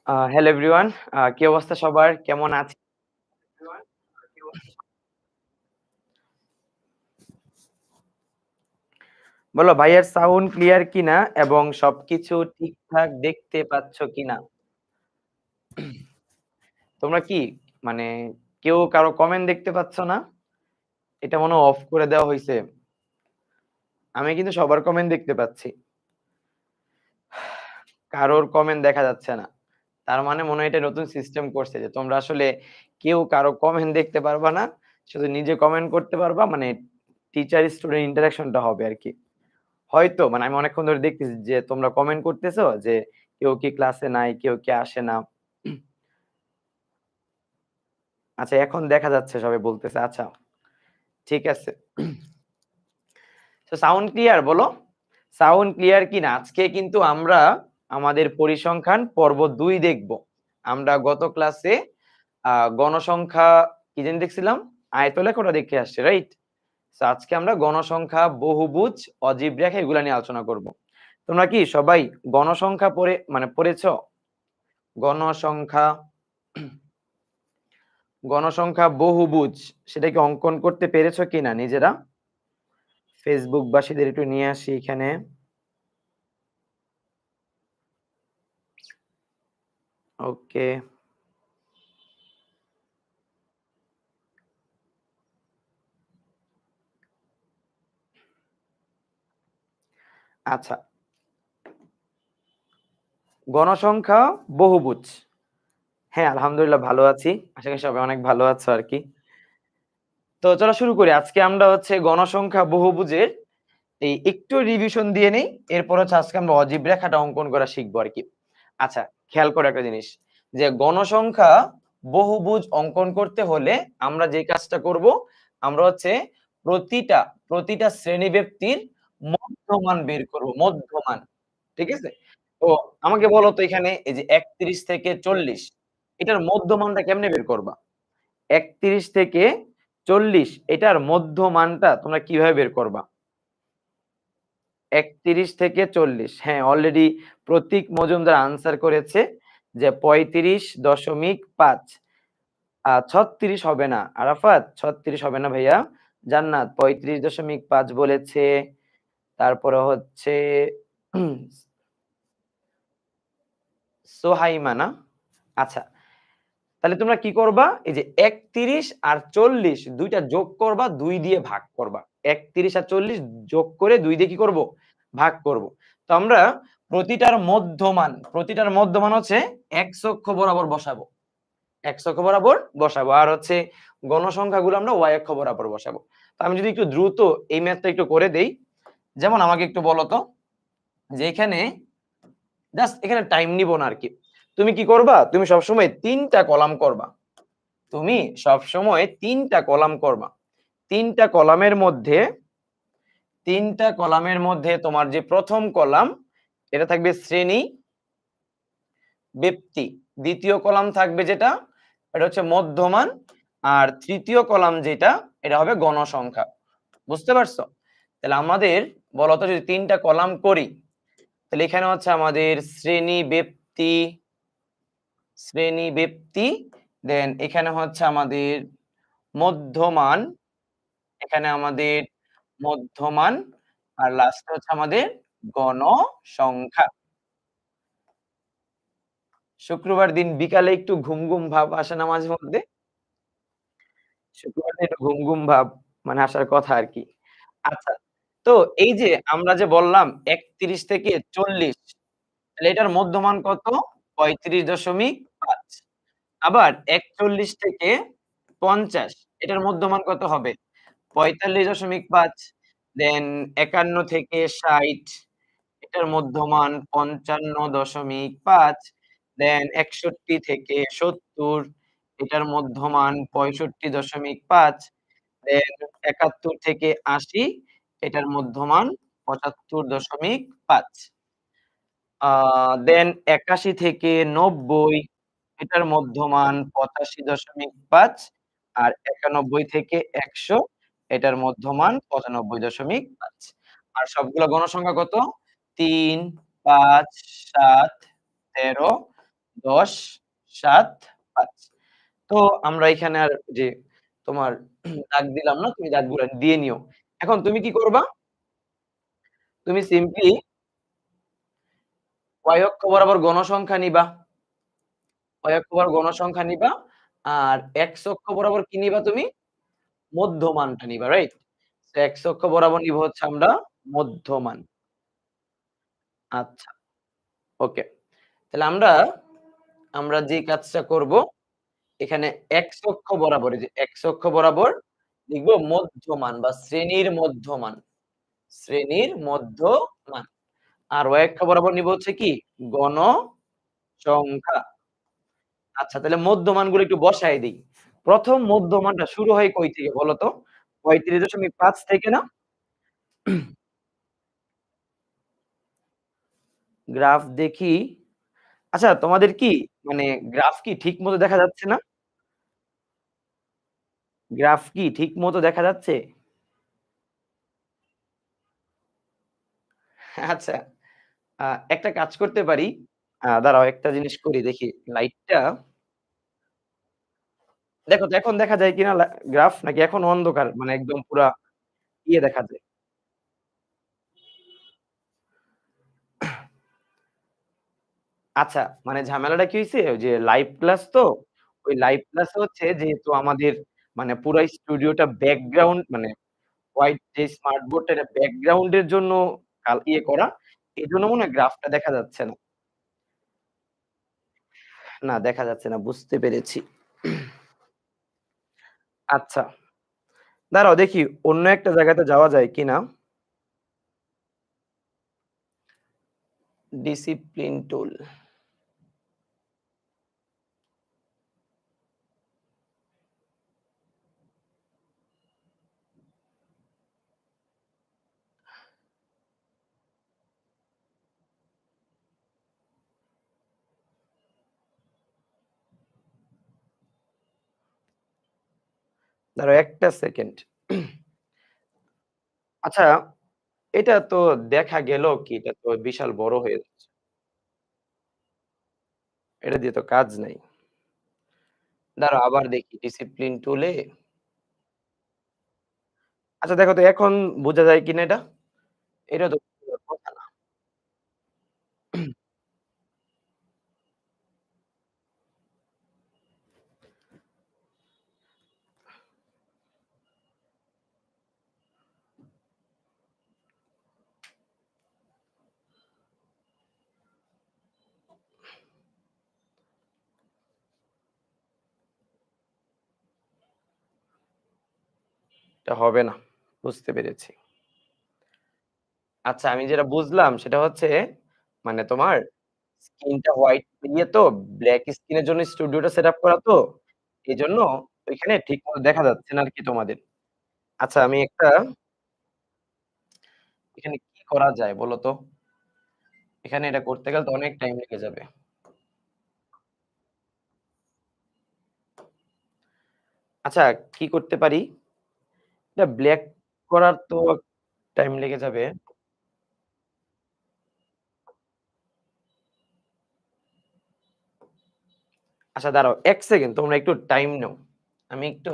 Hello everyone. কি অবস্থা সবার? কেমন আছেন? বলো ভাইয়ের সাউন্ড ক্লিয়ার কিনা এবং সবকিছু ঠিকঠাক দেখতে পাচ্ছ কিনা? তোমরা কি মানে কেউ কারো কমেন্ট দেখতে পাচ্ছ না? এটা মনে হয় অফ করে দেওয়া হইছে। আমি কিন্তু সবার কমেন্ট দেখতে পাচ্ছি। কারোর কমেন্ট দেখা যাচ্ছে না। তার মানে মনে হয় এটা নতুন সিস্টেম করছে যে তোমরা আসলে কেউ কারো কমেন্ট দেখতে পারবা না। শুধু নিজে কমেন্ট করতে পারবা মানে টিচার স্টুডেন্ট ইন্টারেকশন টা হবে আরকি। হয়তো মানে আমি অনেকক্ষণ ধরে দেখতেছি যে তোমরা কমেন্ট করতেছো যে কেউ কি ক্লাসে নাই, কেউ কি আসে না। আচ্ছা এখন দেখা যাচ্ছে সবাই বলতেছে। আচ্ছা ঠিক আছে। তো সাউন্ড ক্লিয়ার বলো? সাউন্ড ক্লিয়ার কিনা? আজকে কিন্তু আমরা আমাদের পরিসংখ্যান পর্ব ২ দেখব। আমরা গত ক্লাসে গণসংখ্যা কি জানি দেখছিলাম? আয়তলেখটা দেখে আসছি, রাইট? সো আজকে আমরা গণসংখ্যা, বহুভুজ, অজীব রেখা এগুলা নিয়ে আলোচনা করব। তোমরা কি সবাই গণসংখ্যা পড়েছো? গণসংখ্যা, গণসংখ্যা বহুভুজ সেটা কি অঙ্কন করতে পেরেছো কিনা নিজেরা? ফেসবুকবাসীদের একটু নিয়ে আসি এখানে। ওকে। আচ্ছা। গণসংখ্যা বহুভুজ। হ্যাঁ, আলহামদুলিল্লাহ ভালো আছি। আশা করি সবাই অনেক ভালো আছো আরকি। তো চলো শুরু করি। আজকে আমরা হচ্ছে গণসংখ্যা বহুভুজের এই একটু রিভিশন দিয়ে নেই। এরপর হচ্ছে আজকে আমরা অজীব রেখাটা অঙ্কন করা শিখবো আরকি। আচ্ছা, খেয়াল করো একটা জিনিস যে গণসংখ্যা বহুভুজ অঙ্কন করতে হলে আমরা যে কাজটা করব, আমরা হচ্ছে প্রতিটা প্রতিটা শ্রেণীব্যক্তির মধ্যমান বের করব। মধ্যমান। ঠিক আছে? তো আমাকে বলো তো এখানে এই যে ৩১ থেকে ৪০ এটার মধ্যমানটা কেমনে বের করবা? ৩১ থেকে ৪০ এটার মধ্যমানটা তোমরা কিভাবে বের করবা? ৩১ থেকে ৪০ হ্যাঁ, অলরেডি প্রতীক মজুমদার আনসার করেছে যে ৩৫.৫। ৩৬ হবে না। আরাফাত ৩৬ হবে না ভাইয়া। জান্নাত ৩৫.৫ বলেছে। তারপরে হচ্ছে সোহাইমা না? আচ্ছা। তাহলে তোমরা কি করবা? এই যে ৩১ আর ৪০ ২ টা যোগ করবা, ২ দিয়ে ভাগ করবা। ৩১ আর ৪০ যোগ করে ২ দিয়ে কি করব? ভাগ করব। তো আমরা প্রতিটার মধ্যমান হচ্ছে এক্স অক্ষ বরাবর বসাবো। এক্স অক্ষ বরাবর বসাবো। আর হচ্ছে গণসংখ্যাগুলো আমরা ওয়াই অক্ষ বরাবর বসাবো। তো আমি যদি একটু দ্রুত এই ম্যাথটা একটু করে দেই। যেমন আমাকে একটু বলো তো যে এখানে জাস্ট এখানে টাইম নিব না আরকি। তুমি কি করবা? তুমি সবসময় ৩ টা কলাম করবা। তুমি সবসময় ৩ টা কলাম করবা। ৩ টা কলামের মধ্যে ৩ টা কলামের মধ্যে তোমার যে ১ম কলাম এটা থাকবে শ্রেণী, ব্যক্তি। ২য় কলাম থাকবে যেটা এটা হচ্ছে মধ্যমান। আর ৩য় কলাম যেটা এটা হবে গণসংখ্যা। বুঝতে পারছো? তাহলে আমাদের বলতো যদি ৩ টা কলাম করি তাহলে এখানে হচ্ছে আমাদের শ্রেণী ব্যক্তি দেন এখানে হচ্ছে আমাদের মধ্যমান, এখানে আমাদের মধ্যমান আর লাস্টে হচ্ছে আমাদের গণসংখ্যা। শুক্রবার দিন বিকালে একটু ঘুম ভাব আসে না মাঝে মধ্যে? শুক্রবার দিন একটু ঘুম ভাব মানে আসার কথা আরকি। আচ্ছা, তো এই যে আমরা যে বললাম ৩১ থেকে ৪০ তাহলে এটার মধ্যমান কত? ৩৫.৫ আবার ৪১ থেকে ৫০ এটার মধ্যমান কত হবে? ৪৫.৫ দেন ৫১ থেকে ৬০ এটার মধ্যমান ৫৫.৫ দেন ৬১ থেকে ৭০ এটার মধ্যমান ৬৫.৫ দেন ৭১ থেকে ৮০ এটার মধ্যমান ৭৫.৫ আ দেন ৮১ থেকে ৯০ এটার মধ্যমান ৮৫.৫ আর ৯১ থেকে ১০০ এটার মধ্যমান ৯৫.৫ আর সবগুলা গণসংখ্যা কত? ৩, ৫, ৭, ১৩, ১০, ৭, ৫। তো আমরা এখানে আর যে তোমার দাগ দিলাম না, তুমি দাগগুলা দিয়ে নিও। এখন তুমি কি করবা? তুমি সিম্পলি Y অক্ষ বরাবর গণসংখ্যা নিবা। Y অক্ষ বরাবর গণসংখ্যা নিবা। আর X অক্ষ বরাবর কি নিবা তুমি? মধ্যমানটা নিবা, রাইট? তো X অক্ষ বরাবর নিবো হচ্ছে আমরা মধ্যমান। আচ্ছা, ওকে। তাহলে আমরা যে কাজটা করব, এখানে X অক্ষ বরাবর এই যে X অক্ষ বরাবর লিখব মধ্যমান বা শ্রেণীর মধ্যমান। শ্রেণীর মধ্যমান। আর Y অক্ষ বরাবর নিব হচ্ছে কি? গণসংখ্যা। আচ্ছা তাহলে মধ্যমানগুলো একটু বসায় দেই। ১ম মধ্যমানটা শুরু হয় কই থেকে বলো তো? ৩৫.৫ থেকে না? গ্রাফ দেখি। আচ্ছা তোমাদের কি মানে গ্রাফ কি ঠিকমতো দেখা যাচ্ছে না? গ্রাফ কি ঠিকমতো দেখা যাচ্ছে? আচ্ছা, আ একটা কাজ করতে পারি। দাঁড়াও একটা জিনিস করি দেখি। লাইটটা দেখো তো এখন দেখা যায় কিনা গ্রাফ নাকি এখনো অন্ধকার? মানে একদম পুরা ইয়ে দেখা যায়? আচ্ছা, মানে ঝামেলাটা কি হইছে? ওই যে লাইভ ক্লাস তো, ওই লাইভ ক্লাসে হচ্ছে যেহেতু আমাদের মানে পুরা স্টুডিওটা ব্যাকগ্রাউন্ড মানে হোয়াইট যে স্মার্ট বোর্ডটা এটা ব্যাকগ্রাউন্ড এর জন্য ইয়ে করা। এজন্য মনে হয় গ্রাফটা দেখা যাচ্ছে না। না দেখা যাচ্ছে না বুঝতে পেরেছি। আচ্ছা, দাঁড়াও দেখি অন্য একটা জায়গাতে যাওয়া যায় কিনা? ডিসিপ্লিন টুল। দাঁড়াও একটা সেকেন্ড। আচ্ছা, এটা তো দেখা গেল কি এটা তো বিশাল বড় হয়ে যাচ্ছে। এটা দিয়ে তো কাজ নাই। দাঁড়াও আবার দেখি ডিসিপ্লিন টুলে আচ্ছা দেখো তো এখন বোঝা যায় কিনা এটা? এটা তো বোঝার কথা না। এটা হবে না। বুঝতে পেরেছি। আচ্ছা আমি যেটা বুঝলাম সেটা হচ্ছে মানে তোমার স্ক্রিনটা হোয়াইট ইয়ে তো ব্লাক স্ক্রিন এর জন্য স্টুডিওটা সেটআপ করা তো। এজন্য ওইখানে ঠিকমতো দেখা যাচ্ছে না আরকি তোমাদের। আচ্ছা আমি একটা এখানে কি করা যায় বলো তো? এখানে এটা করতে গেলে তো অনেক টাইম লেগে যাবে। আচ্ছা কি করতে পারি? এটা ব্লাক করার তো টাইম লেগে যাবে। আচ্ছা দাঁড়াও ১ সেকেন্ড তোমরা একটু টাইম নাও। আমি একটু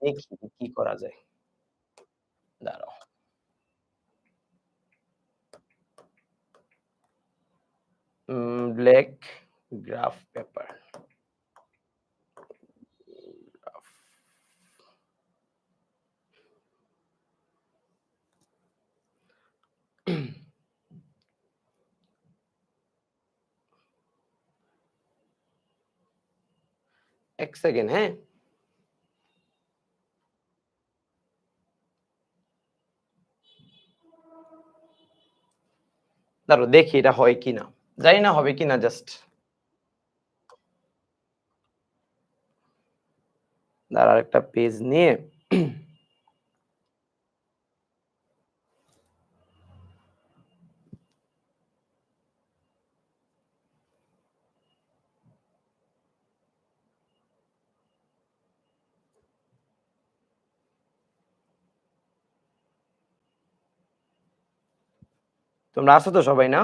দেখি কি করা যায়। দাঁড়াও। Black graph paper. Graph ১ second হ্যাঁ? দাঁড়াও দেখি এটা হয় কিনা। জানি না হবে কিনা জাস্ট। দাঁড়াও আরেকটা পেজ নিয়ে তোমরা আছো তো সবাই না?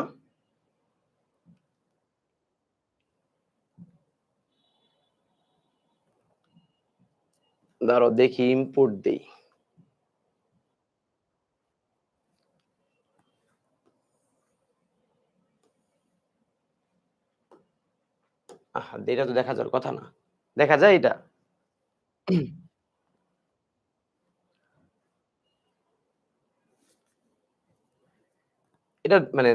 দাঁড়াও দেখি ইনপুট দেই। আহা! এটা তো দেখা যাওয়ার কথা না। দেখা যায় এটা? এটা মানে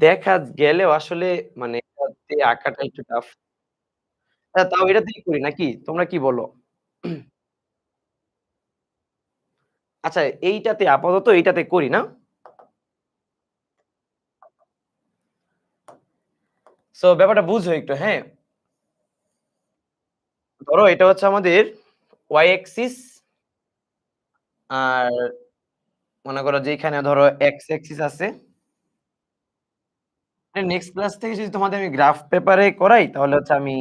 দেখা গেলেও আসলে মানে এটাতে আঁকাটা একটু টাফ। তাও এটা দিয়েই করি নাকি? তোমরা কি বলো? আচ্ছা এইটাতে আপাতত এইটাতে করি না? সো ব্যাপারটা বুঝো একটু, হ্যাঁ? ধরো এটা হচ্ছে আমাদের y axis আর মনে করো যে এখানে ধরো x axis আছে। নেক্সট ক্লাস থেকে যদি তোমাদের আমি গ্রাফ পেপারে করাই তাহলে হচ্ছে আমি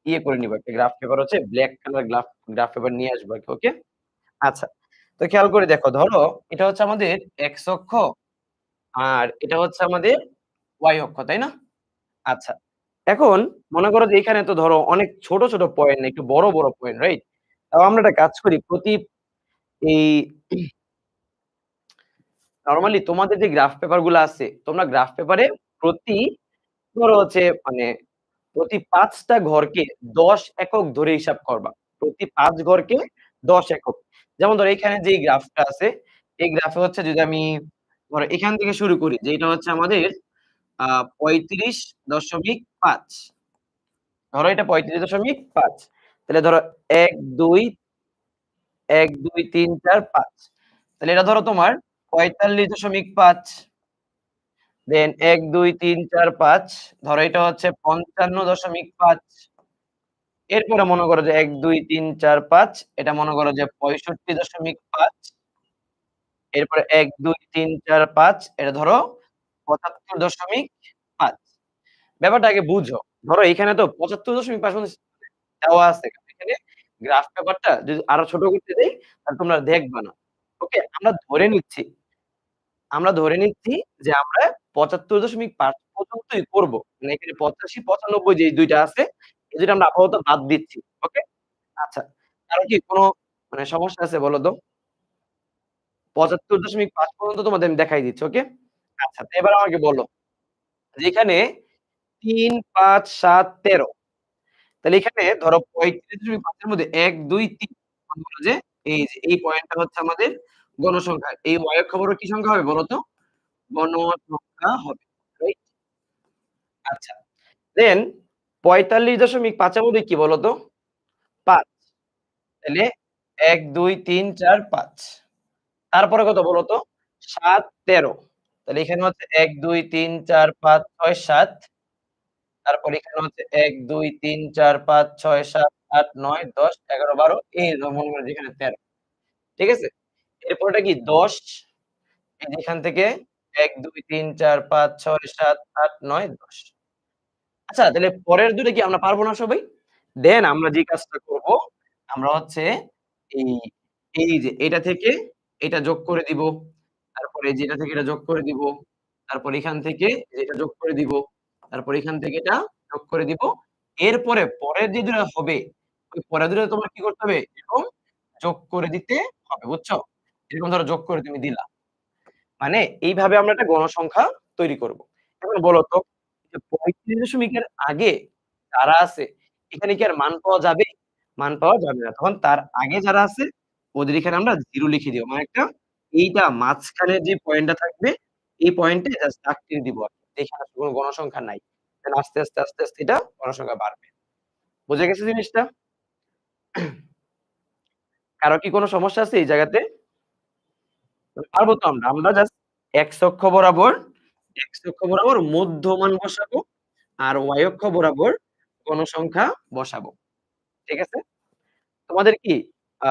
ইয়ে করে নিবো। একটা গ্রাফ পেপার হচ্ছে ব্লাক কালার গ্রাফ পেপার নিয়ে আসবো আরকি। ওকে? আচ্ছা। তো খেয়াল করে দেখো, ধরো এটা হচ্ছে আমাদের x অক্ষ আর এটা হচ্ছে আমাদের y অক্ষ, তাই না? আচ্ছা। এখন মনে করো যে এখানে তো ধরো অনেক ছোট, ছোট পয়েন্ট না, একটু বড়, বড় পয়েন্ট, রাইট? তাও আমরা একটা কাজ করি এই নরমালি তোমাদের যে গ্রাফ পেপার গুলা আছে, তোমরা গ্রাফ পেপারে প্রতি ধরো হচ্ছে মানে প্রতি ৫ টা ঘরকে ১০ একক ধরে হিসাব করবা। প্রতি ৫ ঘরকে ১০ একক। যেমন ধরো এখানে যেই গ্রাফটা আছে, এই গ্রাফে হচ্ছে যদি আমি ধরো এখান থেকে শুরু করি যে এটা হচ্ছে আমাদের আ ৩৫.৫। ধরো এটা ৩৫.৫। তাহলে ধরো ১, ২, ১, ২, ৩, ৪, ৫। তাহলে এটা ধরো তোমার ৪৫.৫, দেন ১, ২, ৩, ৪, ৫। ধরো এটা হচ্ছে ৫৫.৫। এরপরে মনে করো যে ১, ২, ৩, ৪, ৫। এটা মনে করো যে ৬৫.৫। এরপরে ১, ২, ৩, ৪, ৫। এটা ধরো ৭৫.৫। ব্যাপারটা আগে বুঝো। ধরো এখানে তো ৭৫.৫ দেওয়া আছে। এখানে গ্রাফ পেপারটা যদি আরো ছোট করতে দেই তাহলে তোমরা দেখবা না। ওকে? আমরা ধরে নিচ্ছি যে আমরা ৭৫.৫ পর্যন্তই করব। মানে এখানে ৮৫, ৯৫ যে ২ টা আছে, এই ২ টা আমরা আপাতত বাদ দিচ্ছি। ওকে? আচ্ছা। কারো কি কোন মানে সমস্যা আছে বলো তো? ৭৫.৫ পর্যন্ত তোমাদের আমি দেখাই দিচ্ছি। ওকে? আচ্ছা, তো এবার আমাকে বলো যে এখানে ৩, ৫, ৭, ১৩। তাহলে এখানে ধরো ৩৫.৫ এর মধ্যে ১, ২, ৩ মনে করো যে এই যে এই পয়েন্টটা হচ্ছে আমাদের গণসংখ্যা। এই y অক্ষ বরাবর কি সংখ্যা হবে বলো তো? গণসংখ্যা হবে। রাইট? আচ্ছা। দেন ৪৫.৫ এর মধ্যে কি বলো তো? ৫। তাইলে ১, ২, ৩, ৪, ৫। তারপরে কত বলো তো? ৭, ১৩। তাহলে এখানে হচ্ছে ১, ২, ৩, ৪, ৫, ৬, ৭। তারপর এখানে হচ্ছে ১, ২, ৩, ৪, ৫, ৬, ৭, ৮, ৯, ১০, ১১, ১২ এই মনে করেন যে এখানে ১৩। ঠিক আছে? এরপরটা কি ১০ এই যে এখান থেকে ১, ২, ৩, ৪, ৫, ৬, ৭, ৮, ৯, ১০। আচ্ছা তাহলে পরের ২ টা কি আমরা পারব না সবাই? দেন আমরা যে কাজটা করব, আমরা হচ্ছে এই, এই যে এটা থেকে এটা যোগ করে দিব। তারপরে এই যে এটা থেকে এটা যোগ করে দিব। তারপর এখান থেকে এটা যোগ করে দিব। তারপর এখান থেকে এটা যোগ করে দিব। এরপরে পরের যে ২ টা হবে, ওই পরের ২ টা তোমার কি করতে হবে? এরকম যোগ করে দিতে হবে, বুঝছো? এরকম ধরো যোগ করে তুমি দিলা। মানে এইভাবে আমরা একটা গণসংখ্যা তৈরি করব। এখন বলো তো যে ৩৫ এর আগে যারা আছে এখানে কি আর মান পাওয়া যাবে? মান পাওয়া যাবে না। তখন তার আগে যারা আছে ওদের এখানে আমরা 0 লিখে দিব। মানে একটা এইটা মাঝখানের যে পয়েন্টটা থাকবে এই পয়েন্টে জাস্ট দাগ টেনে দিব আরকি। এখানে আসলে কোন গণসংখ্যা নাই। দেন আস্তে, আস্তে, আস্তে, আস্তে এটা গণসংখ্যা বাড়বে। বুঝা গেছে জিনিসটা? কারো কি কোন সমস্যা আছে এই জায়গাতে? পারব তো আমরা। আমরা জাস্ট X অক্ষ বরাবর মধ্যমান বসাবো আর Y অক্ষ বরাবর গণসংখ্যা বসাবো। ঠিক আছে? তোমাদের কি আ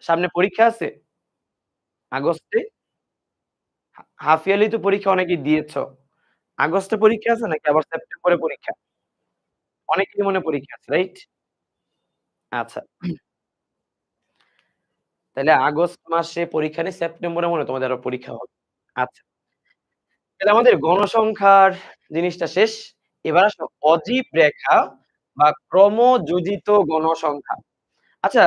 সামনে পরীক্ষা আছে? আগস্টে? হাফ ইয়ারলি তো পরীক্ষা অনেকেই দিয়েছ। আগস্টে পরীক্ষা আছে নাকি আবার সেপ্টেম্বরে পরীক্ষা? অনেকেরই মনে হয় পরীক্ষা আছে, রাইট? আচ্ছা। তাইলে আগস্ট মাসে পরীক্ষা নেই, সেপ্টেম্বরে মনে হয় তোমাদের আরো পরীক্ষা হবে। আচ্ছা। তাহলে আমাদের গণসংখ্যার জিনিসটা শেষ। এবার আসো অজীব রেখা বা ক্রমযোজিত গণসংখ্যা। আচ্ছা,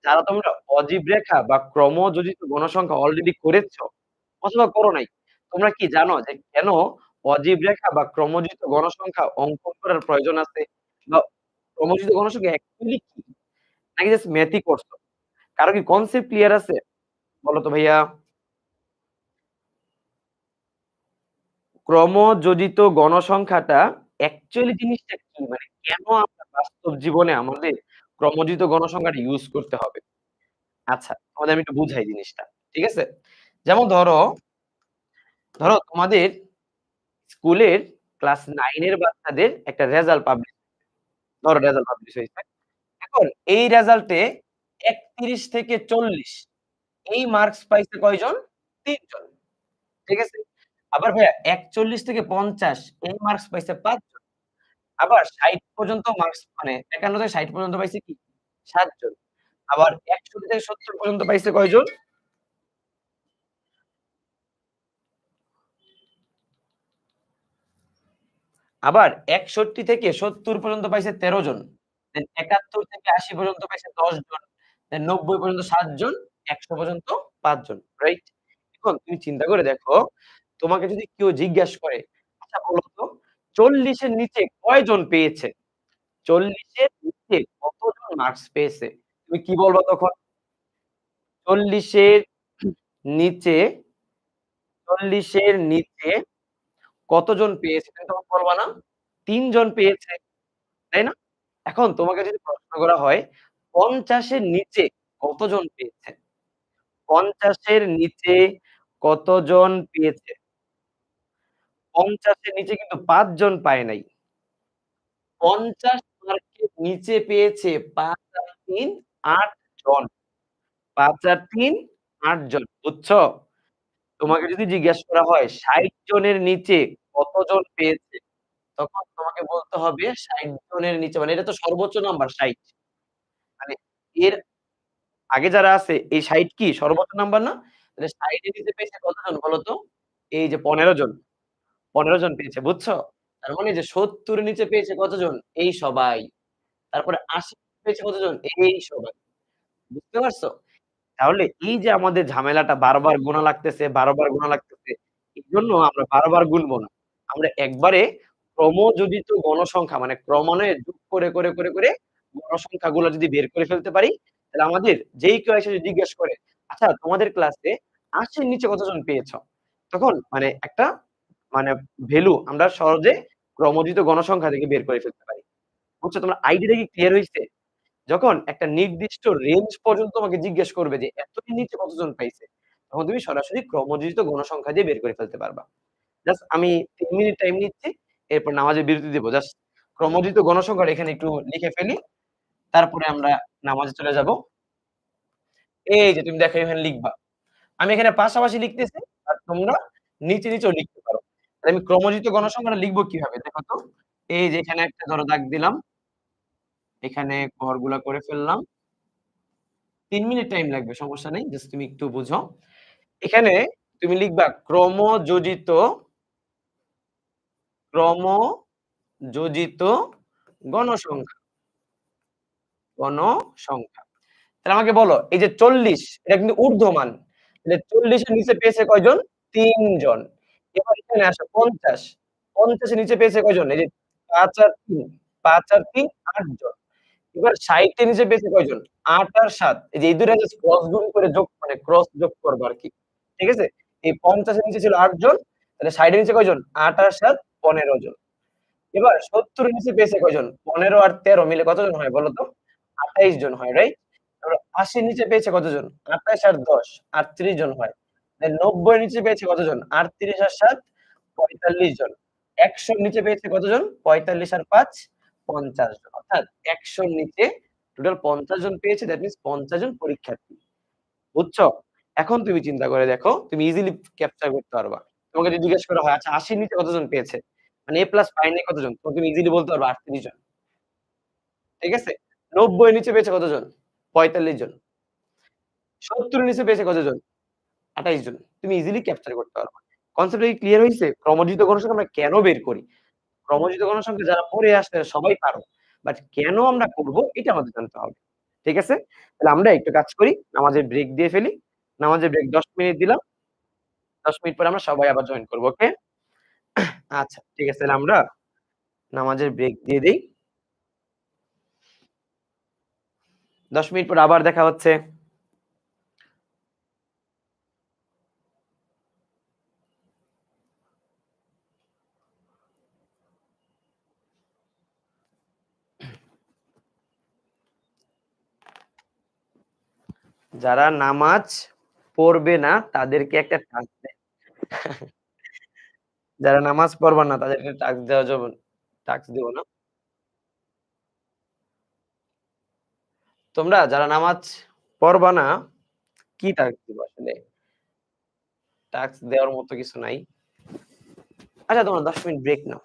যারা তোমরা অজীব রেখা বা ক্রমযোজিত গণসংখ্যা অলরেডি করেছ অথবা করো নাই। তোমরা কি জানো যে কেন অজীব রেখা বা ক্রমযোজিত গণসংখ্যা অঙ্কন করার প্রয়োজন আছে? বা ক্রমযোজিত গণসংখ্যা অ্যাকচুয়ালি কি? নাকি জাস্ট ম্যাথই করছো? কারো কি কনসেপ্ট ক্লিয়ার আছে? বলো তো ভাইয়া? ক্রমযোজিত গণসংখ্যাটা অ্যাকচুয়ালি জিনিসটা কি? মানে কেন আমরা বাস্তব জীবনে আমাদের ক্রমযোজিত গণসংখ্যাটা ইউজ করতে হবে? আচ্ছা, তোমাদের আমি একটু বুঝাই জিনিসটা। ঠিক আছে? যেমন ধরো তোমাদের স্কুলের ক্লাস 9 এর বাচ্চাদের একটা রেজাল্ট পাবলিশ ধরো রেজাল্ট পাবলিশ হইছে। এখন এই রেজাল্টে ৩১ থেকে ৪০ এই মার্কস পাইছে কয়জন? ৩ জন। ঠিক আছে? আবার ভাইয়া ৪১ থেকে ৫০ এই মার্কস পাইছে ৫ জন। আবার ৬০ পর্যন্ত মার্কস মানে ৫১ থেকে ৬০ পর্যন্ত পাইছে কি? ৭ জন। আবার ৬১ থেকে ৭০ পর্যন্ত পাইছে কয়জন? আবার ৬১ থেকে ৭০ পর্যন্ত পাইছে ১৩ জন। দেন ৭১ থেকে ৮০ পর্যন্ত পাইছে ১০ জন। দেন ৯০ পর্যন্ত ৭ জন, ১০০ পর্যন্ত ৫ জন। রাইট? এখন তুমি চিন্তা করে দেখো, তোমাকে যদি কেউ জিজ্ঞাসা করে, আচ্ছা বলো তো ৪০ এর নিচে কয়জন পেয়েছে? ৪০ এর নিচে কতজন মার্কস পেয়েছে? তুমি কি বলবা তখন? ৪০ এর নিচে ৪০ এর নিচে কতজন পেয়েছে? তুমি তখন বলবা না? ৩ জন পেয়েছে। তাই না? এখন তোমাকে যদি প্রশ্ন করা হয় ৫০ এর নিচে কতজন পেয়েছে? ৫০ এর নিচে কতজন পেয়েছে? ৫০ এর নিচে কিন্তু ৫ জন পায় নাই। ৫০ মার্কের নিচে পেয়েছে ৫ আর ৩ ৮ জন। ৫ আর ৩ ৮ জন। বুঝছো? তোমাকে যদি জিজ্ঞাসা করা হয় ৬০ জনের নিচে কতজন পেয়েছে? তখন তোমাকে বলতে হবে ৬০ জনের নিচে মানে এটা তো সর্বোচ্চ নাম্বার ৬০। মানে এর আগে যারা আছে এই ৬০ কি সর্বোচ্চ নাম্বার না? তাহলে ৬০ এর নিচে পেয়েছে কতজন বলো তো? এই যে ১৫ জন। ১৫ জন পেয়েছে, বুঝছো? তার মানে যে ৭০ এর নিচে পেয়েছে কতজন? এই সবাই। তারপরে ৮০ পেয়েছে কতজন? এই সবাই। বুঝতে পারছো? তাহলে এই যে আমাদের ঝামেলাটা বারবার গুণা লাগতেছে, বারবার গুণা লাগতেছে, এজন্য আমরা বারবার গুনবো না। আমরা একবারে ক্রমযোজিত গণসংখ্যা মানে ক্রমান্বয়ে যোগ করে গণসংখ্যাগুলো যদি বের করে ফেলতে পারি, তাহলে আমাদের যেই কেউ এসে যদি জিজ্ঞেস করে, "আচ্ছা তোমাদের ক্লাসে ৮০ এর নিচে কতজন পেয়েছ?" তখন মানে একটা মানে ভ্যালু আমরা সহজে ক্রমজিত গণসংখ্যা থেকে বের করে ফেলতে পারি। বুঝছো? তোমার আইডিয়াটা কি ক্লিয়ার হইছে? যখন একটা নির্দিষ্ট রেঞ্জ পর্যন্ত তোমাকে জিজ্ঞেস করবে যে, "এতটির নিচে কতজন পাইছে?" তখন তুমি সরাসরি ক্রমযোজিত গণসংখ্যা দিয়ে বের করে ফেলতে পারবা। জাস্ট আমি ৩ মিনিট টাইম নিচ্ছি। এরপর নামাজের বিরতি দিব। জাস্ট ক্রমজিত গণসংখ্যাটা এখানে একটু লিখে ফেলি। তারপরে আমরা নামাজে চলে যাব। এই যে তুমি দেখো এখানে লিখবা। আমি এখানে পাশাপাশি লিখতেছি আর তোমরা নিচেও লিখতে পারো। তাহলে আমি ক্রমজিত গণসংখ্যাটা লিখব কিভাবে দেখো তো? এই যে এখানে একটা ধরো দাগ দিলাম। এখানে ঘরগুলা করে ফেললাম। ৩ মিনিট টাইম লাগবে সমস্যা নেই। জাস্ট তুমি একটু বুঝো। এখানে তুমি লিখবা ক্রমযোজিত গণসংখ্যা, গণসংখ্যা। তাহলে আমাকে বলো এই যে ৪০ এটা কিন্তু ঊর্ধ্বমান। তাহলে ৪০ এর নিচে পেয়েছে কয়জন? ৩ জন। এবার এখানে আসো ৫০। ৫০ এর নিচে পেয়েছে কয়জন? এই যে ৫ আর ৩, ৫ আর ৩ ৮ জন। এবার ৬০ এর নিচে পেয়েছে কয়জন? ৮ আর ৭ এই যে এই ২ টা জাস্ট ক্রস গুণ করে যোগ মানে ক্রস যোগ করবো আরকি। ঠিক আছে? এই ৫০ এর নিচে ছিল ৮ জন, তাহলে ৬০ এর নিচে কয়জন? ৮ আর ৭ ১৫ জন। এবার ৭০ এর নিচে পেয়েছে কয়জন? ১৫ আর ১৩ মিলে কতজন হয় বলো তো? ২৮ জন হয়, রাইট? এবার ৮০ এর নিচে পেয়েছে কতজন? ২৮ আর ১০ ৩৮ জন হয়। দেন ৯০ এর নিচে পেয়েছে কতজন? ৩৮ আর ৭ ৪৫ জন। ১০০ র নিচে পেয়েছে কতজন? ৪৫ আর ৫ ৫০ জন। অর্থাৎ ১০০ র নিচে টোটাল ৫০ জন পেয়েছে দ্যাট মিনস ৫০ জন পরীক্ষার্থী। বুঝছো? এখন তুমি চিন্তা করে দেখো, তুমি ইজিলি ক্যাপচার করতে পারবা। তোমাকে যদি জিজ্ঞেস করা হয়, আচ্ছা ৮০ র নিচে কতজন পেয়েছে? মানে এ প্লাস পায় নাই কতজন? তখন তুমি ইজিলি বলতে পারবা ৩৮ জন। ঠিক আছে? ৯০ এর নিচে পেয়েছে কতজন? ৪৫ জন। ৭০ এর নিচে পেয়েছে কতজন? ২৮ জন। তুমি ইজিলি ক্যাপচার করতে পারবা। কনসেপ্টটা কি ক্লিয়ার হইছে? ক্রমজিত গণসংখ্যা আমরা কেন বের করি? ক্রমজিত গণসংখ্যা যারা পড়ে আসছে সবাই পারো। বাট কেন আমরা করব এটা আমাদের জানতে হবে। ঠিক আছে? তাহলে আমরা একটু কাজ করি, নামাজের ব্রেক দিয়ে ফেলি। নামাজের ব্রেক ১০ মিনিট দিলাম। ১০ মিনিট পরে আমরা সবাই আবার জয়েন করব। ওকে? আচ্ছা, ঠিক আছে। তাহলে আমরা নামাজের ব্রেক দিয়ে দেই। ১০ মিনিট পরে আবার দেখা হচ্ছে। যারা নামাজ পড়বে না তাদেরকে একটা টাস্ক দেয়। যারা নামাজ পড়বা না তাদেরকে টাস্ক দেওয়া যাবে টাস্ক দিব না। তোমরা যারা নামাজ পড়বা না, কি টাস্ক দিব আসলে? টাস্ক দেওয়ার মতো কিছু নাই। আচ্ছা তোমরা ১০ মিনিট ব্রেক নাও।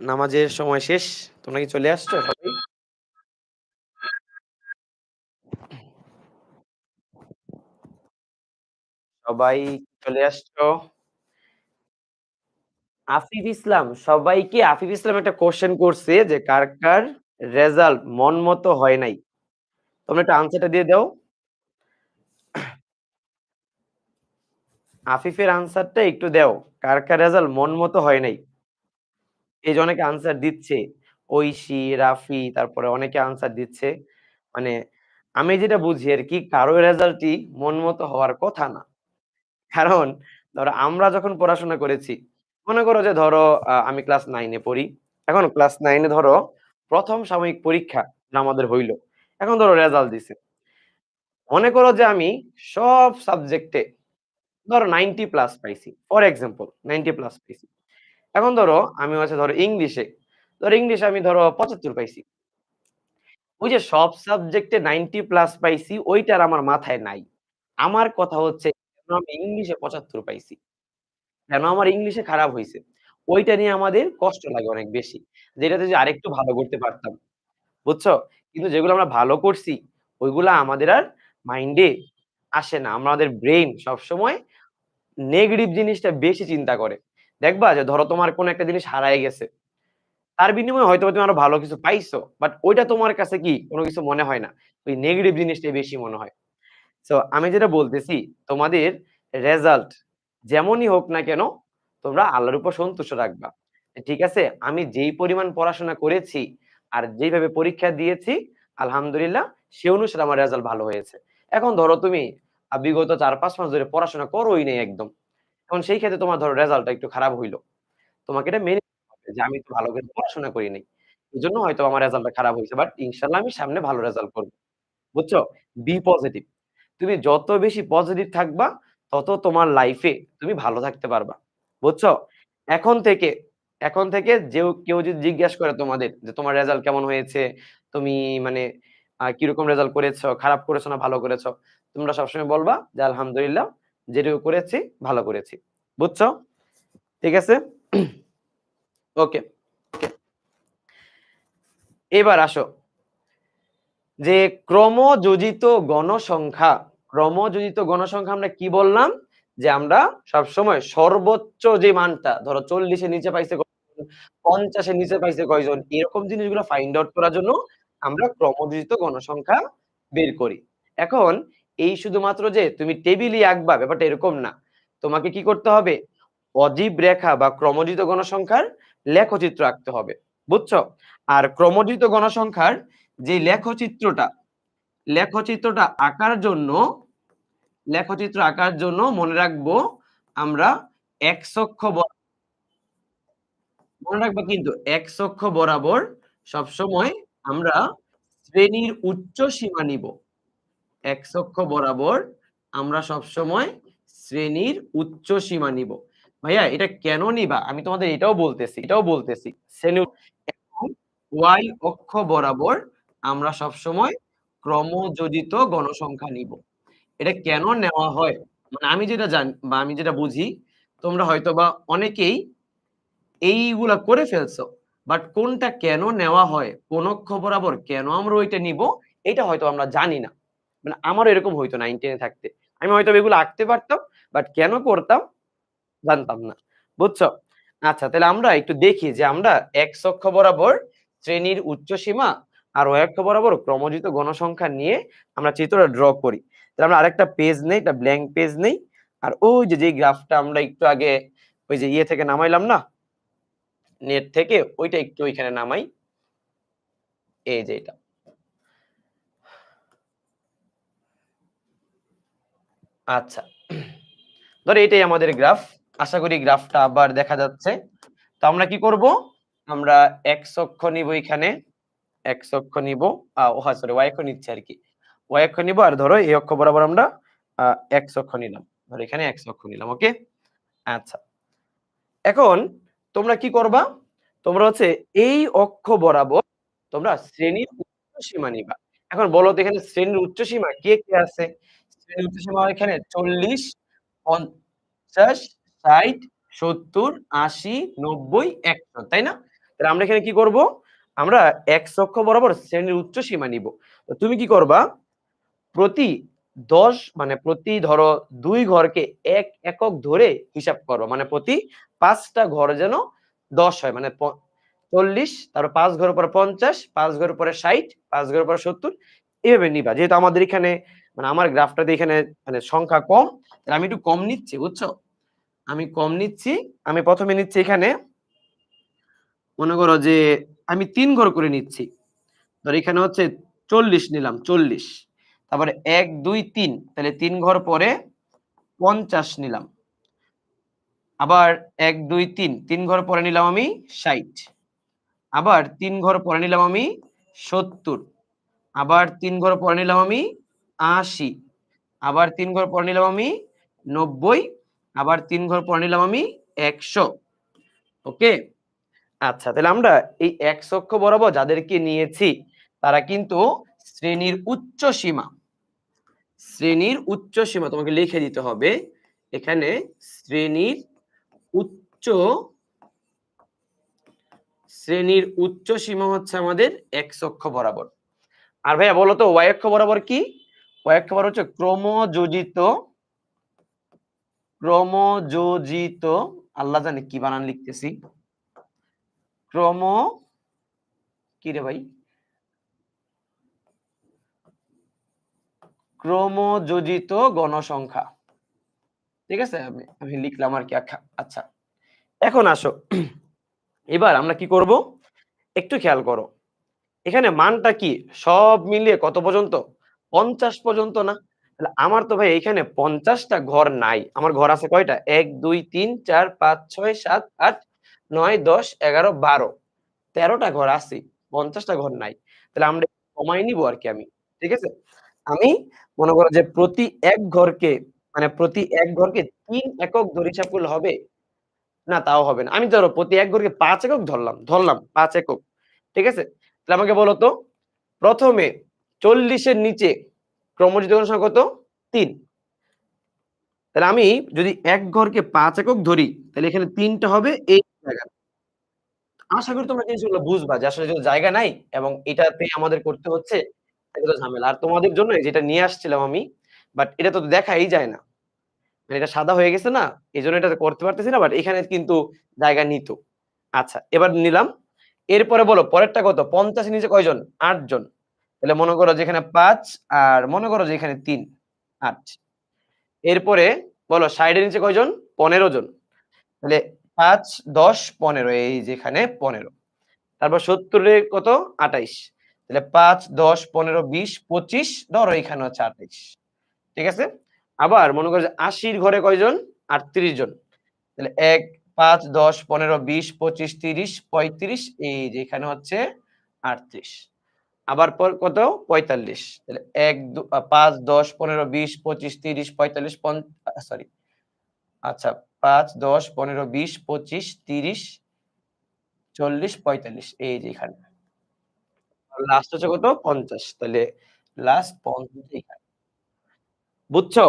নামাজের সময় শেষ। তোমরা কি চলে আসছো সবাই? সবাই চলে আসছো? আফিফ ইসলাম, সবাইকে আফিফ ইসলাম একটা কোয়েশ্চেন করছে যে কার রেজাল্ট মন মতো হয় নাই? তোমরা একটু আনসারটা দিয়ে দাও। আফিফের আনসারটা একটু দেও। কার রেজাল্ট মন মতো হয় নাই? এই যে অনেকে আনসার দিচ্ছে। ঐশী, রাফি তারপরে অনেকে আনসার দিচ্ছে। মানে আমি যেটা বুঝি আরকি কারো রেজাল্টই মন মতো হওয়ার কথা না। কারণ ধরো আমরা যখন পড়াশোনা করেছি, মনে করো যে ধরো আমি ক্লাস 9 এ পড়ি। এখন ক্লাস 9 এ ধরো ১ম সাময়িক পরীক্ষা আমাদের হইল। এখন ধরো রেজাল্ট দিছে। মনে করো যে আমি সব সাবজেক্টে ধরো 90 প্লাস পাইছি। ফর এক্সাম্পল 90 প্লাস পাইছি। এখন ধরো আমি হচ্ছে ধরো ইংলিশে আমি ধরো ৭৫ পাইছি। ওই যে সব সাবজেক্টে 90 প্লাস পাইছি ওইটা আর আমার মাথায় নাই। আমার কথা হচ্ছে কেন আমি ইংলিশে ৭৫ পাইছি? কেন আমার ইংলিশে খারাপ হইছে? ওইটা নিয়ে আমাদের কষ্ট লাগে অনেক বেশি। যে এটাতে যে আরেকটু ভালো করতে পারতাম। বুঝছো? কিন্তু যেগুলো আমরা ভালো করছি, ওইগুলা আমাদের আর মাইন্ডে আসে না। আমাদের ব্রেইন সবসময় নেগেটিভ জিনিসটা বেশি চিন্তা করে। দেখবা যে ধরো তোমার কোন একটা জিনিস হারায় গেছে। তার বিনিময়ে হয়তোবা তুমি আরো ভালো কিছু পাইছো। বাট ওইটা তোমার কাছে কি কোন কিছু মনে হয় না। ওই নেগেটিভ জিনিসটাই বেশি মনে হয়। সো আমি যেটা বলতেছি, তোমাদের রেজাল্ট যেমনই হোক না কেন, তোমরা আল্লাহর উপর সন্তুষ্ট রাখবা। ঠিক আছে? আমি যেই পরিমাণ পড়াশোনা করেছি, আর যেইভাবে পরীক্ষা দিয়েছি, আলহামদুলিল্লাহ সে অনুসারে আমার রেজাল্ট ভালো হয়েছে। এখন ধরো তুমি বিগত ৪-৫ মাস ধরে পড়াশোনা করোই নাই একদম। এখন সেই ক্ষেত্রে তোমার ধরো রেজাল্টটা একটু খারাপ হইলো। তোমাকে এটা মেনে নিতে হবে যে আমি তো ভালো করে পড়াশোনা করি নাই। এজন্য হয়তো আমার রেজাল্টটা খারাপ হইছে। বাট ইনশাআল্লাহ আমি সামনে ভালো রেজাল্ট করব। বুঝছো? Be positive. তুমি যত বেশি পজিটিভ থাকবা, তত তোমার লাইফে তুমি ভালো থাকতে পারবা। বুঝছো? এখন থেকে এখন থেকে কেউ যদি জিজ্ঞাসা করে তোমাদের যে তোমার রেজাল্ট কেমন হয়েছে? তুমি মানে কিরকম রেজাল্ট করেছো? খারাপ করেছো না ভালো করেছো? তোমরা সবসময় বলবা যে আলহামদুলিল্লাহ যেটুকু করেছি ভালো করেছি। বুঝছো? ঠিক আছে? ওকে। এবার আসো যে ক্রমযোজিত গণসংখ্যা, ক্রমযোজিত গণসংখ্যা আমরা কি বললাম? যে আমরা সবসময় সর্বোচ্চ যে মানটা ধরো ৪০ এর নিচে পাইছে কয়জন, ৫০ এর নিচে পাইছে কয়জন, এরকম জিনিসগুলো ফাইন্ড আউট করার জন্য আমরা ক্রমযোজিত গণসংখ্যা বের করি। এখন এই শুধুমাত্র যে তুমি টেবিলই আঁকবা ব্যাপারটা এরকম না। তোমাকে কি করতে হবে? অজীব রেখা বা ক্রমযোজিত গণসংখ্যার লেখচিত্র আঁকতে হবে। বুঝছো? আর ক্রমযোজিত গণসংখ্যার যে লেখচিত্রটা আঁকার জন্য মনে রাখবো আমরা এক্স অক্ষ মনে রাখবা কিন্তু এক্স অক্ষ বরাবর সবসময় আমরা শ্রেণীর উচ্চ সীমা নিব। এক্স অক্ষ বরাবর আমরা সবসময় শ্রেণীর উচ্চ সীমা নিব। ভাইয়া এটা কেন নিবা? আমি তোমাদের এটাও বলতেছি। শ্রেণীর এবং ওয়াই অক্ষ বরাবর আমরা সবসময় ক্রমযোজিত গণসংখ্যা নিব। এটা কেন নেওয়া হয়? মানে আমি যেটা বা আমি যেটা বুঝি, তোমরা হয়তোবা অনেকেই এইগুলা করে ফেলছো। বাট কোনটা কেন নেওয়া হয়? কোন অক্ষ বরাবর কেন আমরা ওইটা নিবো? এটা হয়তো আমরা জানি না। মানে আমারও এরকম হইতো 9-10 এ থাকতে। আমি হয়তো এগুলো আঁকতে পারতাম, বাট কেন করতাম জানতাম না। বুঝছো? আচ্ছা তাহলে আমরা একটু দেখি যে আমরা X অক্ষ বরাবর শ্রেণীর উচ্চ সীমা আর Y অক্ষ বরাবর ক্রমজিত গণসংখ্যা নিয়ে আমরা চিত্রটা ড্র করি। তাহলে আমরা আরেকটা পেজ নেই, একটা ব্ল্যাংক পেজ নেই। আর ওই যে যেই গ্রাফটা আমরা একটু আগে ওই যে ইয়ে থেকে নামাইলাম না? নেট থেকে ওইটা একটু ওইখানে নামাই। এই যে এটা। আচ্ছা। ধরো এটাই আমাদের গ্রাফ। আশা করি গ্রাফটা আবার দেখা যাচ্ছে। তো আমরা কি করব? আমরা X অক্ষ নিব এখানে। X অক্ষ নিব। সরি Y অক্ষ নিচ্ছি আরকি। Y অক্ষ নিব আর ধরো এই অক্ষ বরাবর আমরা আ X অক্ষ নিলাম। ধরো এখানে X অক্ষ নিলাম। ওকে? আচ্ছা। এখন তোমরা কি করবা? তোমরা হচ্ছে এই অক্ষ বরাবর তোমরা শ্রেণীর উচ্চ সীমা নিবা। এখন বলো তো এখানে শ্রেণীর উচ্চ সীমা কে আছে? শ্রেণীর উচ্চ সীমা এখানে ৪০, ৫০, ৬০, ৭০, ৮০, ৯০, ১০০ তাই না? তাহলে আমরা এখানে কি করব? আমরা x অক্ষ বরাবর শ্রেণীর উচ্চ সীমা নিব। তো তুমি কি করবা? প্রতি ১০ মানে প্রতি ধরো ২ ঘরকে ১ একক ধরে হিসাব করো। মানে প্রতি ৫ টা ঘর যেন ১০ হয়। মানে ৪০, তারপর ৫ ঘরের পরে ৫০, ৫ ঘরের পরে ৬০, ৫ ঘরের পরে ৭০, এভাবে নিবা। যেহেতু আমাদের এখানে মানে আমার গ্রাফটাতে এখানে মানে সংখ্যা কম, তাহলে আমি একটু কম নিচ্ছি, বুঝছো? আমি কম নিচ্ছি। আমি ১ম এ নিচ্ছি এখানে মনে করো যে আমি ৩ ঘর করে নিচ্ছি। ধর এখানে হচ্ছে ৪০ নিলাম, ৪০। তারপরে ১, ২, ৩ তাহলে ৩ ঘর পরে ৫০ নিলাম। আবার ১, ২, ৩, ৩ ঘর পরে নিলাম আমি ৬০। আবার ৩ ঘর পরে নিলাম আমি ৭০। আবার ৩ ঘর পরে নিলাম আমি ৮০। আবার ৩ ঘর পরে নিলাম আমি ৯০। আবার ৩ ঘর পরে নিলাম আমি ১০০। ওকে? আচ্ছা, তাহলে আমরা এই x অক্ষ বরাবর যাদেরকে নিয়েছি তারা কিন্তু শ্রেণীর উচ্চ সীমা, শ্রেণীর উচ্চ সীমা তোমাকে লিখে দিতে হবে। এখানে শ্রেণীর উচ্চ শ্রেণীর উচ্চ সীমা হচ্ছে আমাদের x অক্ষ বরাবর। আর ভাইয়া বলো তো y অক্ষ বরাবর কি? y অক্ষ বরাবর হচ্ছে ক্রমযোজিত আল্লাহ জানে কি বানান লিখতেছি। ক্রম কি রে ভাই? ক্রমযোজিত গণসংখ্যা। ঠিক আছে? আমি লিখলাম আরকি আচ্ছা। এখন আসো। এবার আমরা কি করব? একটু খেয়াল করো। এখানে মানটা কি? সব মিলিয়ে কত পর্যন্ত? ৫০ পর্যন্ত না? তাহলে আমার তো ভাই এখানে ৫০ টা ঘর নাই। আমার ঘর আছে কয়টা? ১, ২, ৩, ৪, ৫, ৬, ৭, ৮, ৯, ১০, ১১, ১২, ১৩ টা ঘর আছে। ৫০ টা ঘর নাই। তাহলে আমরা কমায় নিবো আরকি আমি। ঠিক আছে? আমি মনে করো যে প্রতি এক ঘরকে মানে প্রতি এক ঘরকে ৩ একক ধরে হিসাব করলে হবে? না তাও হবে না। আমি ধরো প্রতি এক ঘরকে ৫ একক ধরলাম ৫ একক। ঠিক আছে? তাহলে আমাকে বলো তো ১ম এ ৪০ এর নিচে ক্রমজিত সংখ্যা কত? ৩। তাহলে আমি যদি এক ঘরকে ৫ একক ধরি তাহলে এখানে ৩ টা হবে এই জায়গায়। আশা করি তোমরা জিনিসগুলো বুঝবা যে আসলে যেহেতু জায়গা নাই এবং এটাতে আমাদের করতে হচ্ছে এগুলো ঝামেলা। আর তোমাদের জন্য যেটা নিয়ে আসছিলাম আমি বাট এটা তো দেখাই যায় না। মানে এটা সাদা হয়ে গেছে না? এজন্য এটা করতে পারতেছি না বাট এখানে কিন্তু জায়গা নিত। আচ্ছা এবার নিলাম। এরপরে বলো পরেরটা কত? ৫০ এর নিচে কয়জন? ৮ জন। তাহলে মনে করো যে এখানে ৫ আর মনে করো যে এখানে ৩, ৮। এরপরে বলো ৬০ এর নিচে কয়জন? ১৫ জন। তাহলে ৫, ১০, ১৫ এই যে এখানে ১৫। তারপর ৭০ এ কত? ২৮। তাহলে ৫, ১০, ১৫, ২০, ২৫ ধরো এখানে হচ্ছে ২৮। ঠিক আছে? আবার মনে করো যে ৮০ র ঘরে কয়জন? ৩৮ জন। তাহলে ১, ৫, ১০, ১৫, ২০, ২৫, ৩০, ৩৫ এই যে এখানে হচ্ছে ৩৮। আবার পর কত? ৪৫। তাহলে ১, ৫, ১০, ১৫, ২০, ২৫, ৩০, ৪৫ সরি আচ্ছা ৫, ১০, ১৫, ২০, ২৫, ৩০, ৪০, ৪৫ এই যে এখানে। লাস্ট হচ্ছে কত? ৫০। তাহলে লাস্ট ৫০ এখানে। বুঝছো?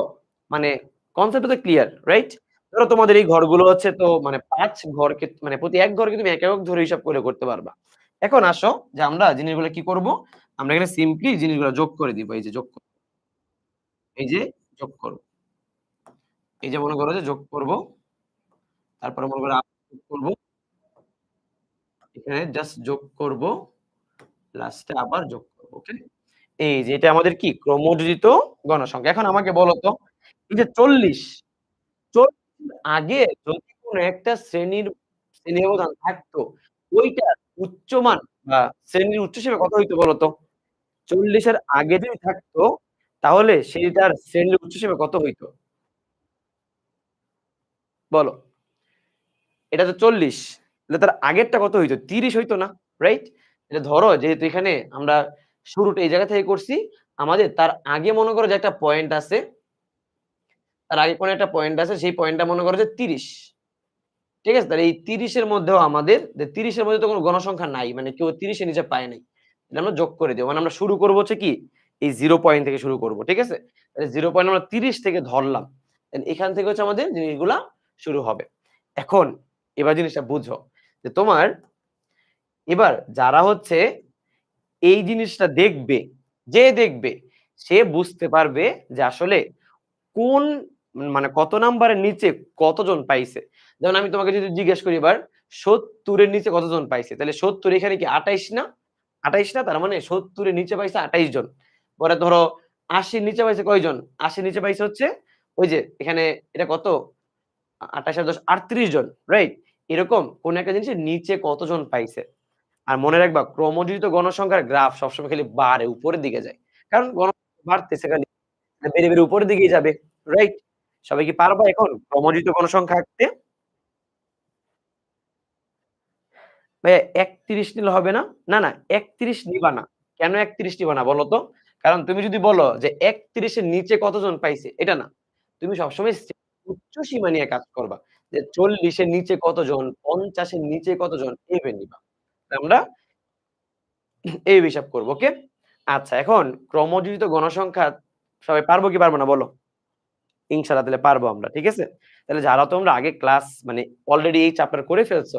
মানে কনসেপ্টটা তো ক্লিয়ার, রাইট? ধরো তোমাদের এই ঘরগুলো হচ্ছে তো মানে ৫ ঘরকে মানে প্রতি এক ঘরকে তুমি এক একক ধরে হিসাব করে করতে পারবা। এখন আসো যে আমরা জিনিসগুলো কি করব? আমরা এখানে সিম্পলি জিনিসগুলো যোগ করে দিব। এই যে যোগ এই যে যোগ করব। এই যে মনে করো যে যোগ করব। তারপরে মনে করো আবার যোগ করব। এখানে জাস্ট যোগ করব। লাস্টে আবার যোগ করব। ওকে? এই যে এটা আমাদের কি ক্রমযোজিত গণসংখ্যা। এখন আমাকে বলো তো এই যে ৪০ আগে যদি কোন একটা শ্রেণী ব্যবধান থাকতো, ওইটার উচ্চমান বা শ্রেণীর উচ্চ সীমা কত হইতো বলতো? ৪০ এর আগে যদি থাকতো, তাহলে সেইটার শ্রেণীর উচ্চ সীমা কত হইতো? বলো। এটা তো ৪০ তাহলে তার আগেরটা কত হইতো? ৩০ হইতো না? রাইট? এটা ধরো যেহেতু এখানে আমরা শুরুটা এই জায়গা থেকে করছি, আমাদের তার আগে মনে করো যে একটা পয়েন্ট আছে, তার আগে কোনো একটা পয়েন্ট আছে, সেই পয়েন্টটা মনে করো যে ৩০। ঠিক আছে? তাহলে এই ৩০ এর মধ্যেও আমাদের ৩০ এর মধ্যে তো কোনো গণসংখ্যা নাই। মানে কেউ ৩০ এর নিচে পায় নাই। এটা আমরা যোগ করে দেব। মানে আমরা শুরু করব হচ্ছে কি? এই 0 পয়েন্ট থেকে শুরু করব। ঠিক আছে? তাহলে 0 পয়েন্ট আমরা ৩০ থেকে ধরলাম। দেন এখান থেকে হচ্ছে আমাদের জিনিসগুলা শুরু হবে। এখন এবার জিনিসটা বুঝো যে তোমার এবার যারা হচ্ছে এই জিনিসটা দেখবে, যে দেখবে সে বুঝতে পারবে যে আসলে কোন মানে কত নাম্বারের নিচে কতজন পাইছে। যেমন আমি তোমাকে যদি জিজ্ঞেস করি এবার ৭০ এর নিচে কতজন পাইছে? তাহলে ৭০ এখানে কি ২৮ না? ২৮ না? তার মানে ৭০ এর নিচে পাইছে ২৮ জন। পরে ধরো ৮০ এর নিচে পাইছে কয়জন? ৮০ এর নিচে পাইছে হচ্ছে ওই যে এখানে এটা কত? ২৮ আর ১০ ৩৮ জন, রাইট? এরকম কোন একটা জিনিসের নিচে কতজন পাইছে। আর মনে রাখবা ক্রমযোজিত গণসংখ্যার গ্রাফ সবসময় খালি বাড়ে, উপরের দিকে যায়। কারণ বাড়তেছে খালি। বেড়ে, বেড়ে উপরের দিকেই যাবে। রাইট? সবাই কি পারবা এখন ক্রমজিত গণসংখ্যা আঁকতে? ভাইয়া ৩১ নিলে হবে না? না, না ৩১ নিবা না। কেন ৩১ নিবা না বলো তো? কারণ তুমি যদি বলো যে ৩১ এর নিচে কতজন পাইছে, এটা না। তুমি সবসময় উচ্চ সীমা নিয়ে কাজ করবা। যে ৪০ এর নিচে কতজন, ৫০ এর নিচে কতজন এইভাবে নিবা। আমরা এই হিসাব করব। ওকে? আচ্ছা এখন ক্রমযোজিত গণসংখ্যা সবাই পারবো কি পারব না বলো? ইনশাআল্লাহ তাহলে পারবো আমরা। ঠিক আছে? তাহলে যারা তোমরা আগে ক্লাস মানে অলরেডি এই চ্যাপ্টার করে ফেলছো,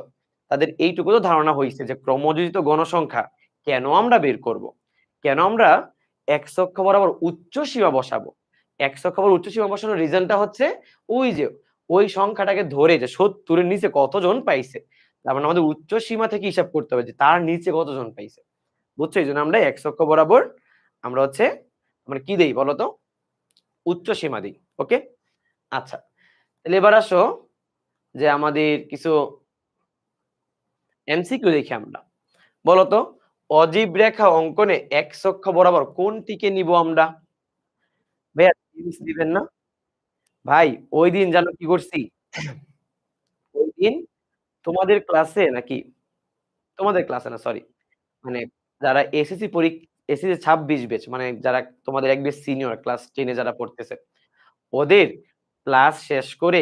তাদের এইটুকু তো ধারণা হইছে যে ক্রমযোজিত গণসংখ্যা কেন আমরা বের করব? কেন আমরা x অক্ষ বরাবর উচ্চ সীমা বসাবো? x অক্ষ বরাবর উচ্চ সীমা বসানোর রিজনটা হচ্ছে ওই যে ওই সংখ্যাটাকে ধরে যে ৭০ এর নিচে কতজন পাইছে। তার মানে আমাদের উচ্চ সীমা থেকে হিসাব করতে হবে যে তার নিচে কতজন পাইছে। বুঝছো? এইজন্য আমরা x অক্ষ বরাবর আমরা হচ্ছে আমরা কি দেই বলো তো? উচ্চ সীমা দেই। ওকে? আচ্ছা। তাহলে এবার আসো যে আমাদের কিছু এমসিকিউ দেখি আমরা। বলতো অজীব রেখা অঙ্কনে x অক্ষ বরাবর কোনটিকে নিব আমরা? ভাইয়া জিন্স দিবেন না? ভাই ঐদিন জানো কি করছি? ঐদিন তোমাদের ক্লাসে নাকি তোমাদের ক্লাসে না সরি। মানে যারা এসএসসি ২৬ ব্যাচ মানে যারা তোমাদের এক ব্যাচ সিনিয়র ক্লাস 10 এ যারা পড়তেছে। ওদের ক্লাস শেষ করে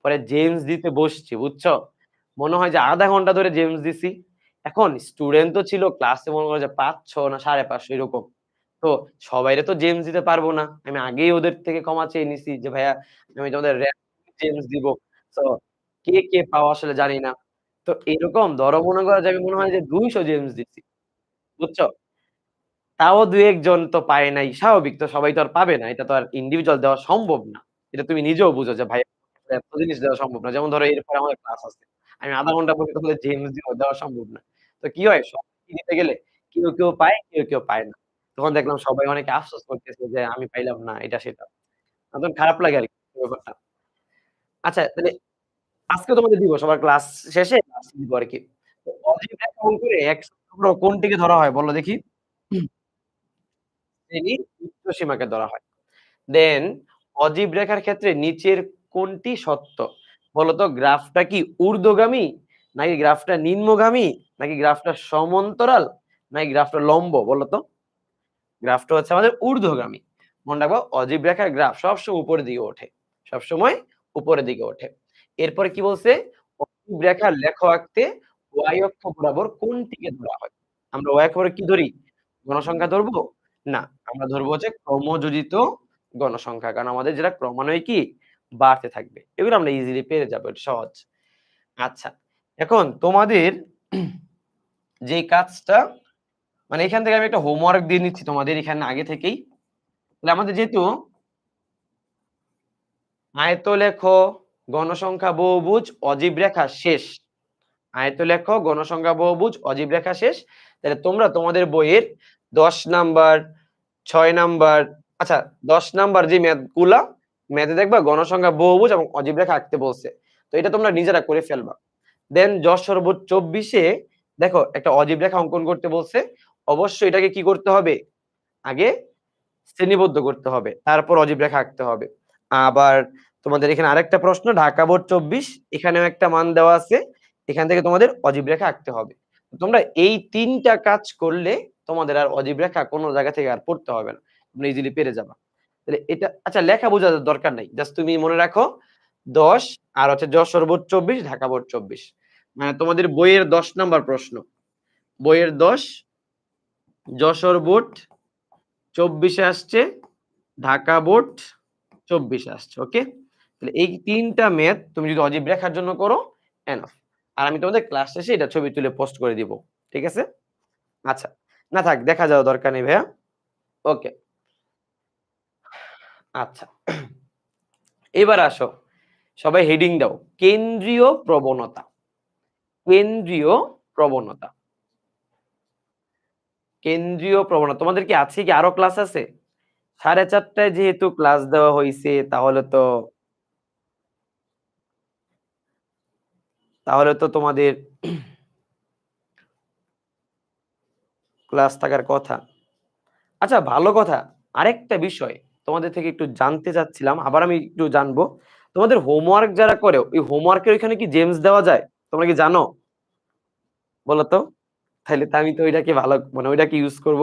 পরে জেমস দিতে বসছি, বুঝছো? মনে হয় যে ০.৫ ঘন্টা ধরে জেমস দিছি। এখন স্টুডেন্ট তো ছিল ক্লাসে মনে করো যে ৫০০ না ৫৫০ এরকম। তো সবাইরে তো জেমস দিতে পারবো না। আমি আগেই ওদের থেকে ক্ষমা চেয়ে নিছি যে, "ভাইয়া আমি তোমাদের জেমস দিব।" সো কে পাও আসলে জানি না। তো এরকম ধরো মনে করো যে আমি মনে হয় যে ২০০ জেমস দিছি। বুঝছো? তাও ২-১ জন তো পায় নাই। স্বাভাবিক তো সবাই তো আর পাবে না। এটা তো আর ইন্ডিভিজুয়াল দেওয়া সম্ভব না। এটা তুমি নিজেও বুঝো যে ভাই এত জিনিস দেওয়া সম্ভব না। যেমন ধরো এরপরে আমাদের ক্লাস আছে। আমি ০.৫ ঘন্টা পরে তোমাদের জেমস দিব দেওয়া সম্ভব না। তো কি হয় সবাইকে দিতে গেলে কেউ পায়, কেউ পায় না। তখন দেখলাম সবাই অনেকে আফসোস করতেছে যে আমি পাইলাম না এটা সেটা। তখন খারাপ লাগে আরকি ব্যাপারটা। আচ্ছা তাহলে আজকে তোমাদের দিব সবার ক্লাস শেষে আজকে দিব আরকি। তো অজীব রেখা অঙ্কনে ১০০ কোনটিকে ধরা হয় বলো দেখি? শ্রেণীর উচ্চ সীমাকে ধরা হয়। দেন অজীব রেখার ক্ষেত্রে নিচের কোনটি সত্য? বলতো গ্রাফটা কি ঊর্ধ্বগামী? নাকি গ্রাফটা নিম্নগামী? নাকি গ্রাফটা সমান্তরাল? নাকি গ্রাফটা লম্ব বলতো? গ্রাফটা হচ্ছে আমাদের ঊর্ধ্বগামী। মনে রাখবো অজীব রেখার গ্রাফ সবসময় উপরের দিকে ওঠে। সবসময় উপরের দিকে ওঠে। এরপরে কি বলছে? অজীব রেখার লেখ আঁকতে y অক্ষ বরাবর কোনটিকে ধরা হয়? আমরা y অক্ষ বরাবর কি ধরি? গণসংখ্যা ধরবো? না, আমরা ধরবো হচ্ছে ক্রমযোজিত গণসংখ্যা। কারণ আমাদের যেটা ক্রমান্বয়ে কি বাড়তে থাকবে। এগুলো আমরা ইজিলি পেরে যাবো। এটা সহজ। আচ্ছা। এখন তোমাদের যে কাজটা মানে এখান থেকে আমি একটা হোমওয়ার্ক দিয়ে নিচ্ছি তোমাদের এখানে আগে থেকেই। তাহলে আমাদের যেহেতু আয়তলেখ, গণসংখ্যা বহুভুজ, অজীব রেখা শেষ। আয়তলেখ, গণসংখ্যা বহুভুজ, অজীব রেখা শেষ। তাহলে তোমরা তোমাদের বইয়ের ১০ নাম্বার, ৬ নাম্বার আচ্ছা ১০ নাম্বার যে ম্যাথ গুলা, ম্যাথে দেখবা গণসংখ্যা বহুভুজ এবং অজীব রেখা আঁকতে বলছে। তো এটা তোমরা নিজেরা করে ফেলবা। দেন যশোর বোর্ড ২৪ এ দেখো একটা অজীব রেখা অঙ্কন করতে বলছে। অবশ্যই এটাকে কি করতে হবে? আগে শ্রেণীবদ্ধ করতে হবে। তারপর অজীব রেখা আঁকতে হবে। আবার তোমাদের এখানে আরেকটা প্রশ্ন ঢাকা বোর্ড ২৪ এখানেও একটা মান দেওয়া আছে। এখান থেকে তোমাদের অজীব রেখা আঁকতে হবে। তোমরা এই ৩ টা কাজ করলে তোমাদের আর অজীব রেখা কোন জায়গা থেকে আর পড়তে হবে না। তোমরা ইজিলি পেরে যাবা। তাহলে এটা আচ্ছা লেখা বোঝার দরকার নাই। জাস্ট তুমি মনে রাখো ১০ আর হচ্ছে যশোর বোর্ড ২৪, ঢাকা বোর্ড ২৪। মানে তোমাদের বইয়ের ১০ নাম্বার প্রশ্ন। বইয়ের ১০ যশোর বোর্ড ২৪ এ আসছে, ঢাকা বোর্ড ২৪ এ আসছে। ওকে? তাহলে এই ৩ টা ম্যাথ তুমি যদি অজীব রেখার জন্য করো এনাফ। আর আমি তোমাদের ক্লাস শেষে এটা ছবি তুলে পোস্ট করে দিব। ঠিক আছে? আচ্ছা। না থাক দেখা যাওয়া দরকার নেই ভাইয়া। ওকে। আচ্ছা। এবার আসো। সবাই হেডিং দাও। কেন্দ্রীয় প্রবণতা। কেন্দ্রীয় প্রবণতা। কেন্দ্রীয় প্রবণতা। তোমাদের কি আজকে কি আরো ক্লাস আছে? ৪:৩০ টায় যেহেতু ক্লাস দেওয়া হইছে তাহলে তো তোমাদের ক্লাস থাকার কথা। আচ্ছা ভালো কথা। আরেকটা বিষয় তোমাদের থেকে একটু জানতে চাচ্ছিলাম, আবার আমি একটু জানবো। তোমাদের হোমওয়ার্ক যারা করে, ওই হোমওয়ার্কের ওইখানে কি জেমস দেওয়া যায়? তোমরা কি জানো? বলো তো? তাইলে তো আমি তো ওইটাকে ভালো মানে ওইটাকে ইউজ করব।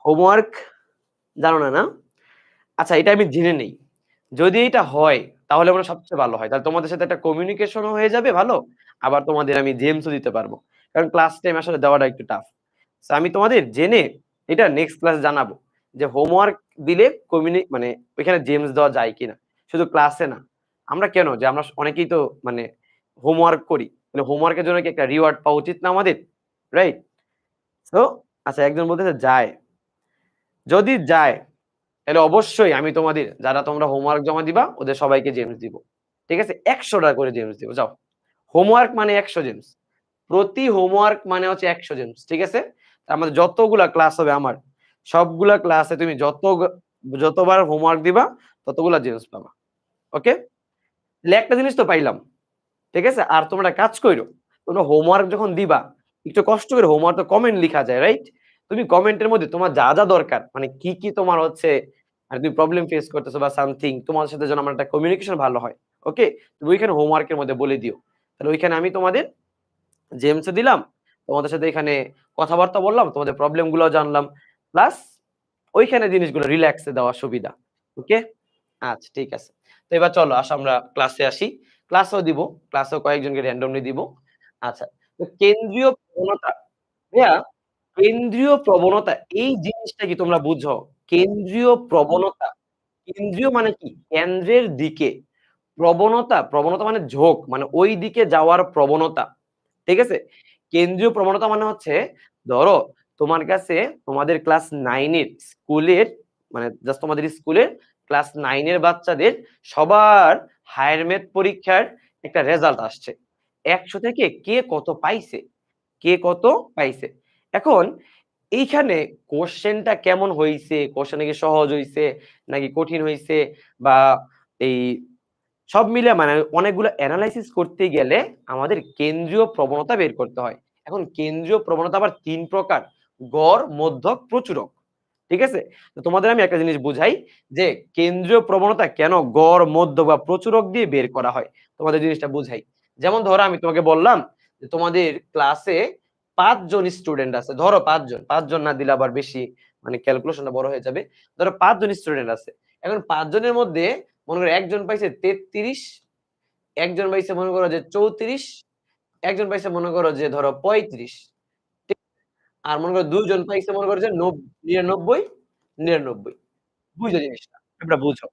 হোমওয়ার্ক জানো না, না? আচ্ছা এটা আমি জেনে নেই। যদি এটা হয় তাহলে মনে হয় সবচেয়ে ভালো হয়। তাহলে তোমাদের সাথে একটা কমিউনিকেশন ও হয়ে যাবে ভালো। আবার তোমাদের আমি জেমস ও দিতে পারবো। কারণ ক্লাস টাইম আসলে দেওয়াটা একটু টাফ। সো আমি তোমাদের জেনে এটা নেক্সট ক্লাসে জানাবো। যে হোমওয়ার্ক দিলে মানে ওইখানে জেমস দেওয়া যায় কিনা। শুধু ক্লাসে না। আমরা কেন যে আমরা অনেকেই তো মানে হোমওয়ার্ক করি। মানে হোমওয়ার্ক এর জন্য কি একটা রিওয়ার্ড পাওয়া উচিত না আমাদের? রাইট? সো আচ্ছা একজন বলতেছে যায়। যদি যায় তাহলে অবশ্যই আমি তোমাদের যারা তোমরা হোমওয়ার্ক জমা দিবা ওদের সবাইকে জেমস দিব। ঠিক আছে? ১০০ টা করে জেমস দিব। যাও। হোমওয়ার্ক মানে ১০০ জেমস। প্রতি হোমওয়ার্ক মানে হচ্ছে ১০০ জেমস। ঠিক আছে? আমাদের যতগুলা ক্লাস হবে আমার, সবগুলা ক্লাসে তুমি যতবার হোমওয়ার্ক দিবা ততগুলা জেমস পাবা। ওকে? তাহলে একটা জিনিস তো পাইলাম। ঠিক আছে? আর তোমরা কাজ কইরো। তোমরা হোমওয়ার্ক যখন দিবা, একটু কষ্ট করে হোমওয়ার্ক তো কমেন্ট লিখা যায়, রাইট? তুমি কমেন্টের মধ্যে তোমার যা দরকার মানে কি তোমার হচ্ছে মানে তুমি প্রবলেম ফেস করতেছো বা সামথিং তোমার সাথে যেন আমার একটা কমিউনিকেশন ভালো হয়। ওকে? তুমি ওইখানে হোমওয়ার্কের মধ্যে বলে দিও। তাহলে ওইখানে আমি তোমাদের জেমস দিলাম। তোমাদের সাথে এখানে কথাবার্তা বললাম, তোমাদের প্রবলেম গুলাও জানলাম। প্লাস ওইখানে জিনিসগুলো রিল্যাক্স এ দেওয়ার সুবিধা। ওকে? আচ্ছা ঠিক আছে। তো এবার চলো আমরা ক্লাসে আসি। ক্লাসেও দিব। ক্লাসেও কয়েকজনকে randomly দিব। আচ্ছা। তো কেন্দ্রীয় প্রবণতা ভাইয়া কেন্দ্রীয় প্রবণতা এই জিনিসটা কি তোমরা বুঝো? কেন্দ্রীয় প্রবণতা। কেন্দ্রীয় মানে কি? কেন্দ্রের দিকে। প্রবণতা মানে ঝোঁক। মানে ওই দিকে যাওয়ার প্রবণতা। ঠিক আছে? কেন্দ্রীয় প্রবণতা মানে হচ্ছে ধরো তোমার কাছে তোমাদের ক্লাস 9 এর স্কুলের মানে জাস্ট তোমাদের স্কুলের ক্লাস 9 এর বাচ্চাদের সবার হায়ার ম্যাথ পরীক্ষার একটা রেজাল্ট আসছে। ১০০ থেকে কে কত পাইছে? কে কত পাইছে? এখন এইখানে কোয়েশ্চেনটা কেমন হইছে? কোয়েশ্চেনটা কি সহজ হইছে নাকি কঠিন হইছে বা এই সব মিলে মানে অনেকগুলো এনালাইসিস করতে গেলে আমাদের কেন্দ্রীয় প্রবণতা বের করতে হয়। এখন কেন্দ্রীয় প্রবণতা আবার ৩ প্রকার। গড়, মধ্যক, প্রচুরক। ঠিক আছে? তো তোমাদের আমি একটা জিনিস বুঝাই যে কেন্দ্রীয় প্রবণতা কেন গড়, মধ্য বা প্রচুরক দিয়ে বের করা হয়। তোমাদের জিনিসটা বুঝাই। যেমন ধরো আমি তোমাকে বললাম যে তোমাদের ক্লাসে ৫ জন স্টুডেন্ট আছে। ধরো ৫ জন। ৫ জন না দিলে আবার বেশি মানে ক্যালকুলেশনটা বড় হয়ে যাবে। ধরো ৫ জন স্টুডেন্ট আছে। এখন ৫ জনের মধ্যে মনে করো একজন পাইছে ৩৩, একজন পাইছে মনে করো যে ৩৪, একজন পাইছে মনে করো যে ধরো ৩৫। ঠিক? আর মনে করো ২ জন পাইছে মনে করো যে ৯৯, ৯৯। বুঝো জিনিসটা। এটা বুঝো।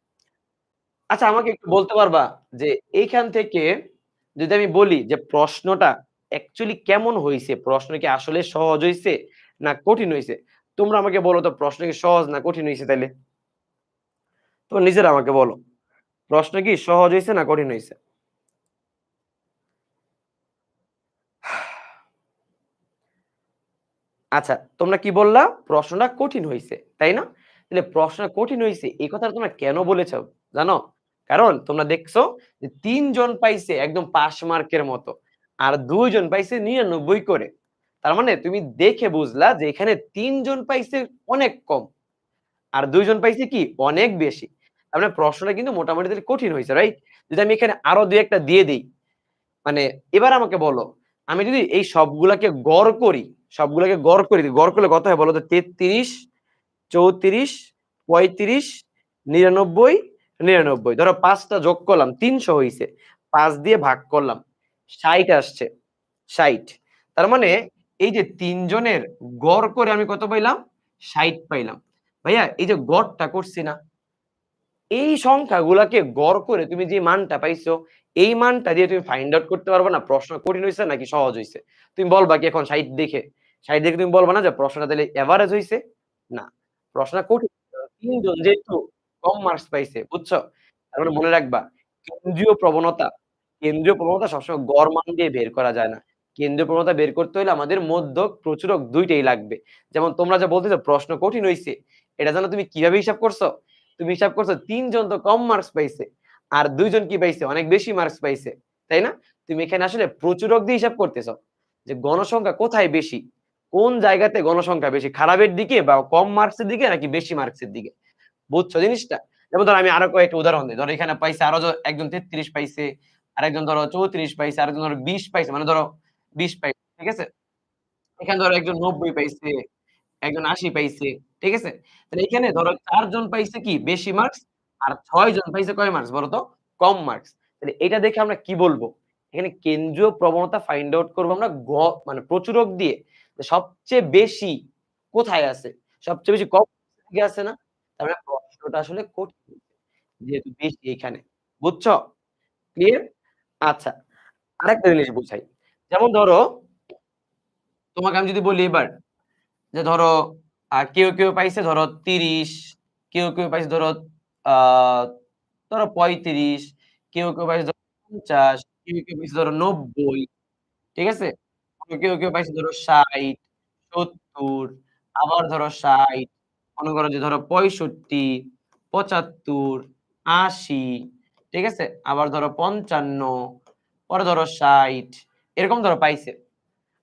আচ্ছা আমাকে একটু বলতে পারবা যে এইখান থেকে যদি আমি বলি যে প্রশ্নটা অ্যাকচুয়ালি কেমন হইছে? প্রশ্ন কি আসলে সহজ হইছে না কঠিন হইছে? তোমরা আমাকে বলো তো প্রশ্ন কি সহজ না কঠিন হইছে তাইলে? তোমরা নিজেরা আমাকে বলো। প্রশ্ন কি সহজ হইছে না কঠিন হইছে? আচ্ছা, তোমরা কি বললা? প্রশ্নটা কঠিন হইছে। তাই না? তাহলে প্রশ্নটা কঠিন হইছে এই কথাটা তোমরা কেন বলেছ? জানো? কারণ তোমরা দেখছো যে ৩ জন পাইছে একদম পাস মার্কের মতো। আর ২ জন পাইছে ৯৯ করে। তার মানে তুমি দেখে বুঝলা যে এখানে ৩ জন পাইছে অনেক কম। আর ২ জন পাইছে কি? অনেক বেশি। তার মানে প্রশ্নটা কিন্তু মোটামুটি তাহলে কঠিন হইছে, রাইট? যদি আমি এখানে আরো ২-১ টা দিয়ে দেই মানে এবার আমাকে বলো, আমি যদি এই সবগুলাকে গড় করি, সবগুলাকে গড় করে দিই, গড় করলে কত হয় বলো তো? ৩৩, ৩৪, ৩৫, ৯৯, ৯৯ ধরো ৫ টা যোগ করলাম ৩০০ হইছে। ৫ দিয়ে ভাগ করলাম। ৬০ আসছে। ৬০ তার মানে এই যে ৩ জনের গড় করে আমি কত পাইলাম? ৬০ পাইলাম। ভাইয়া এই যে গড়টা করছি না? এই সংখ্যাগুলাকে গড় করে তুমি যে মানটা পাইছো, এই মানটা দিয়ে তুমি ফাইন্ড আউট করতে পারবা না প্রশ্ন কঠিন হইছে নাকি সহজ হইছে। তুমি বলবা কি এখন ৬০ দেখে? ৬০ দেখে তুমি বলবা না যে প্রশ্নটা তাইলে এভারেজ হইছে? না। প্রশ্নটা কঠিন। ৩ জন যেহেতু কম মার্কস পাইছে, বুঝছো? তার মানে মনে রাখবা কেন্দ্রীয় প্রবণতা, কেন্দ্রীয় প্রবণতা সবসময় গড় মান দিয়ে বের করা যায় না। কেন্দ্রীয় প্রবণতা বের করতে হইলে আমাদের মধ্যক, প্রচুরক ২ টাই লাগবে। যেমন তোমরা যে বলতেছো প্রশ্ন কঠিন হইছে, এটা জানো তুমি কিভাবে হিসাব করছো? তুমি হিসাব করছো ৩ জন তো কম মার্কস পাইছে। আর ২ জন কি পাইছে? অনেক বেশি মার্কস পাইছে। তাই না? তুমি এখানে আসলে প্রচুরক দিয়ে হিসাব করতেছ। যে গণসংখ্যা কোথায় বেশি? কোন জায়গাতে গণসংখ্যা বেশি? খারাপের দিকে বা কম মার্কসের দিকে নাকি বেশি মার্কসের দিকে? বুঝছো জিনিসটা? যেমন ধরো আমি আরো কয়েকটা উদাহরণ দেই। ধরো এখানে পাইছে আরো একজন ৩৩ পাইছে, আরেকজন ধরো ৩৪ পাইছে, আরেকজন ধরো ২০ পাইছে। মানে ধরো ২০ পাইছে। ঠিক আছে? এখানে ধরো একজন ৯০ পাইছে, একজন ৮০ পাইছে। ঠিক আছে? তাহলে এখানে ধরো ৪ জন পাইছে কি বেশি মার্কস আর ৬ জন পাইছে কয় মার্কস বলো তো? কম মার্কস। তাহলে এটা দেখে আমরা কি বলবো? এখানে কেন্দ্রীয় প্রবণতা ফাইন্ড আউট করব আমরা মানে প্রচুরক দিয়ে। যে সবচেয়ে বেশি কোথায় আছে? সবচেয়ে বেশি কম দিকে আছে না? তার মানে প্রশ্নটা আসলে কঠিন। যেহেতু বেশি এখানে। বুঝছো? ক্লিয়ার? আচ্ছা। আরেকটা জিনিস বুঝাই। যেমন ধরো তোমাকে আমি যদি বলি এবার যে ধরো কেউ পাইছে ধরো ৩০, কেউ পাইছে ধরো আ ধরো ৩৫, কেউ পাইছে ধরো ৫০, কেউ পাইছে ধরো ৯০, ঠিক আছে? কেউ পাইছে ধরো ৬০, ৭০, আবার ধরো ৬০, মনে করো যে ধরো ৬৫, ৭৫, ৮০, ঠিক আছে? আবার ধরো ৫৫, পরে ধরো ৬০, এরকম ধরো পাইছে।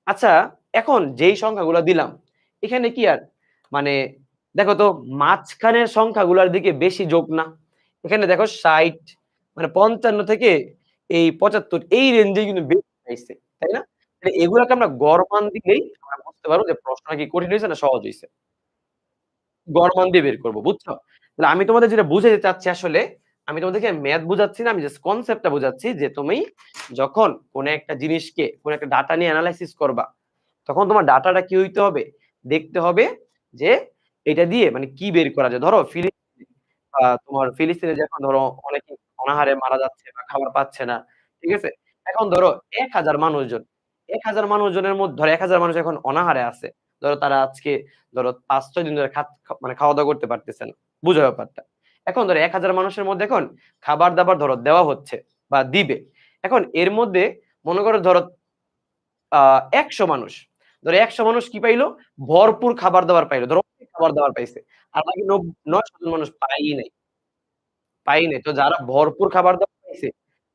আচ্ছা, এখন যেই সংখ্যাগুলা দিলাম, এখানে কি আর মানে দেখো তো মাঝখানের সংখ্যাগুলার দিকে বেশি ঝোঁক না? এখানে দেখো ৬০ মানে ৫৫ থেকে এই ৭৫ এই রেঞ্জেই কিন্তু বেশি পাইছে। তাই না? তাহলে এগুলাকে আমরা গড় মান দিলেই আমরা বুঝতে পারবো যে প্রশ্নটা কি কঠিন হইছে না সহজ হইছে। গড় মান দিয়ে বের করব। বুঝছো? তাহলে আমি তোমাদের যেটা বুঝাইতে চাচ্ছি আসলে, আমি তোমাদেরকে ম্যাথ বুঝাচ্ছি না, আমি জাস্ট কনসেপ্টটা বুঝাচ্ছি যে তুমি যখন কোন একটা জিনিসকে, কোন একটা ডাটা নিয়ে এনালাইসিস করবা তখন তোমার ডাটাটা কি হইতে হবে? দেখতে হবে যে এটা দিয়ে মানে কি বের করা যায়। ধরো তোমার ফিলিস্তিনে যখন ধরো অনেকে অনাহারে মারা যাচ্ছে বা খাবার পাচ্ছে না। ঠিক আছে? এখন ধরো ১,০০০ মানুষজন। ১,০০০ মানুষজনের মধ্যে ধরো ১,০০০ মানুষ এখন অনাহারে আছে। ধরো তারা আজকে ধরো ৫-৬ দিন ধরে মানে খাওয়া-দাওয়া করতে পারতেছে না। বুঝো ব্যাপারটা। এখন ধরো ১,০০০ মানুষের মধ্যে এখন খাবার-দাবার ধরো দেওয়া হচ্ছে বা দিবে। এখন এর মধ্যে মনে করো ধরো আ ১০০ মানুষ। ধরো ১০০ মানুষ কি পাইলো? ভরপুর খাবার-দাবার পাইলো। ধরো অনেক খাবার-দাবার পাইছে। আর বাকি ৯০০ জন মানুষ পায়ই নাই। পাই নাই। তো যারা ভরপুর খাবার-দাবার পাইছে,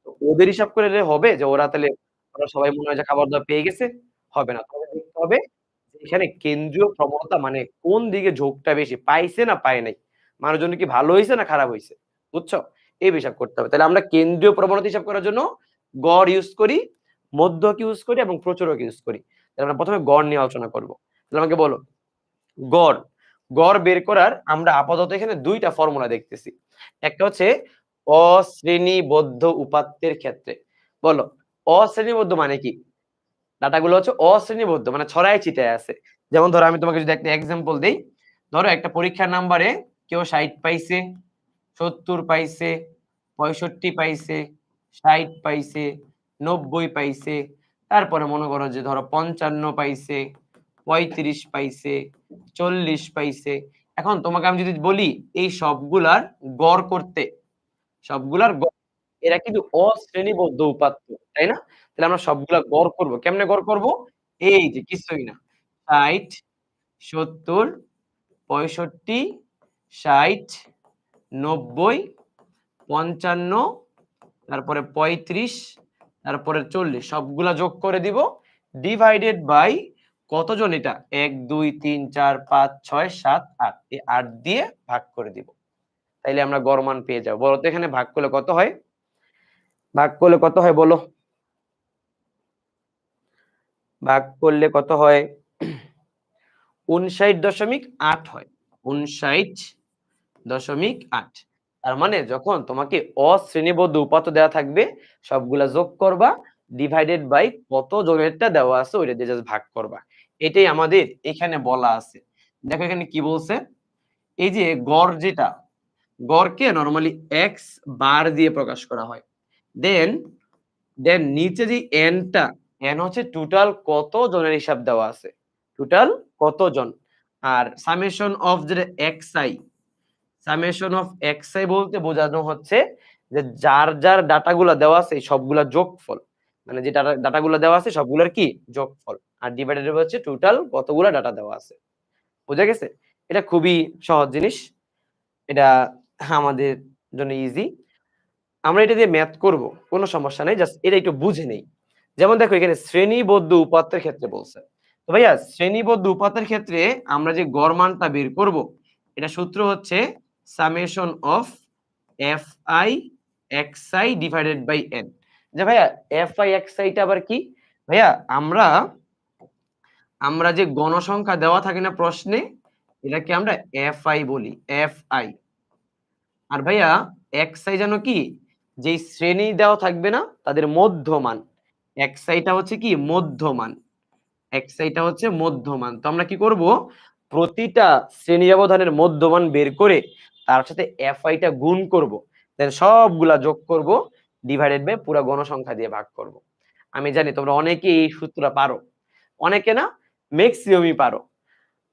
তো ওদের হিসাব করলে হবে যে ওরা সবাই মনে হয় যে খাবার-দাবার পেয়ে গেছে? হবে না। তোমাদের দেখতে হবে যে এখানে কেন্দ্রীয় প্রবণতা মানে কোন দিকে ঝোঁকটা বেশি? পাইছে না পায় নাই? মানুষজনের কি ভালো হইছে না খারাপ হইছে? বুঝছো? এই হিসাব করতে হবে। তাহলে আমরা কেন্দ্রীয় প্রবণতা হিসাব করার জন্য গড় ইউজ করি, মধ্যক ইউজ করি এবং প্রচুরক ইউজ করি। তাহলে আমরা ১ম এ গড় নিয়ে আলোচনা করব। তাহলে আমাকে বলো গড়। গড় বের করার আমরা আপাতত এখানে ২ টা ফর্মুলা দেখতেছি। একটা হচ্ছে অশ্রেণীবদ্ধ উপাত্তের ক্ষেত্রে। বলো অশ্রেণীবদ্ধ মানে কি? ডাটা গুলো হচ্ছে অশ্রেণীবদ্ধ মানে ছড়ায় ছিটায় আছে। যেমন ধরো আমি তোমাকে যদি একটা এক্সাম্পল দেই। ধরো একটা পরীক্ষার নাম্বারে কেউ ৬০ পাইছে, ৭০ পাইছে, ৬৫ পাইছে, ৬০ পাইছে, ৯০ পাইছে। তারপরে মনে করো যে ধরো ৫৫ পাইছে, ৩৫ পাইছে, ৪০ পাইছে। এখন তোমাকে আমি যদি বলি এই সবগুলার গড় করতে, সবগুলার গড় এরা কিন্তু অশ্রেণীবদ্ধ উপাত্ত, তাই না? তাহলে আমরা সবগুলা গড় করব। কেমনে গড় করব? এই যে কিছুই না। ৬০, ৭০, ৬৫, ৬০, ৯০, ৫৫, তারপরে ৩৫, তারপরে ৪০ সবগুলা যোগ করে দিব। ডিভাইডেড বাই কতজন এটা? ১, ২, ৩, ৪, ৫, ৬, ৭, ৮ এই ৮ দিয়ে ভাগ করে দিব। তাইলে আমরা গড় মান পেয়ে যাব। বলো তো এখানে ভাগ করলে কত হয়? ভাগ করলে কত হয় বলো? ভাগ করলে কত হয়? ৫৯.৮ হয়। ৫৯.৮ তার মানে যখন তোমাকে অশ্রেণীবদ্ধ উপাত্ত দেওয়া থাকবে সবগুলা যোগ করবা ডিভাইডেড বাই কত জনেরটা দেওয়া আছে ওইটা দিয়ে জাস্ট ভাগ করবা। এটাই আমাদের এখানে বলা আছে। দেখো এখানে কি বলছে? এই যে গড় যেটা, গড়কে নরমালি x বার দিয়ে প্রকাশ করা হয়। দেন দেন নিচে যে এনটা, এন হচ্ছে টোটাল কত জনের হিসাব দেওয়া আছে। টোটাল কতজন। আর সামেশন অফ যেটা xi, সামেশন অফ xi বলতে বোঝানো হচ্ছে যে যার ডাটাগুলা দেওয়া আছে সবগুলার যোগফল। মানে যে ডাটাগুলা দেওয়া আছে সবগুলার কি? যোগফল। আর ডিভাইডেড বাই হচ্ছে টোটাল কতগুলা ডাটা দেওয়া আছে। বোঝা গেছে? এটা খুবই সহজ জিনিস। এটা আমাদের জন্য ইজি। আমরা এটা দিয়ে ম্যাথ করব। কোন সমস্যা নাই। জাস্ট এটা একটু বুঝে নেই। যেমন দেখো এখানে শ্রেণীবদ্ধ উপাত্তের ক্ষেত্রে বলছে। তো ভাইয়া শ্রেণীবদ্ধ উপাত্তের ক্ষেত্রে আমরা যে গড় মানটা বের করব, এটা সূত্র হচ্ছে summation of fi xi divided by n। যে ভাইয়া fi xi টা আবার কি? ভাইয়া আমরা যে গণসংখ্যা দেওয়া থাকে না প্রশ্নে, এটাকে আমরা fi বলি। fi। আর ভাইয়া xi জানো কি? যেই শ্রেণী দেওয়া থাকবে না তাদের মধ্যমান। xi টা হচ্ছে কি? মধ্যমান। xi টা হচ্ছে মধ্যমান। তো আমরা কি করব? প্রতিটা শ্রেণী ব্যবধানের মধ্যমান বের করে তার সাথে fi টা গুণ করব। দেন সবগুলা যোগ করব, ডিভাইডেড বাই পুরা গণসংখ্যা দিয়ে ভাগ করব। আমি জানি তোমরা অনেকেই এই সূত্রটা পারো। অনেকে না, মেক্সিমামই পারো।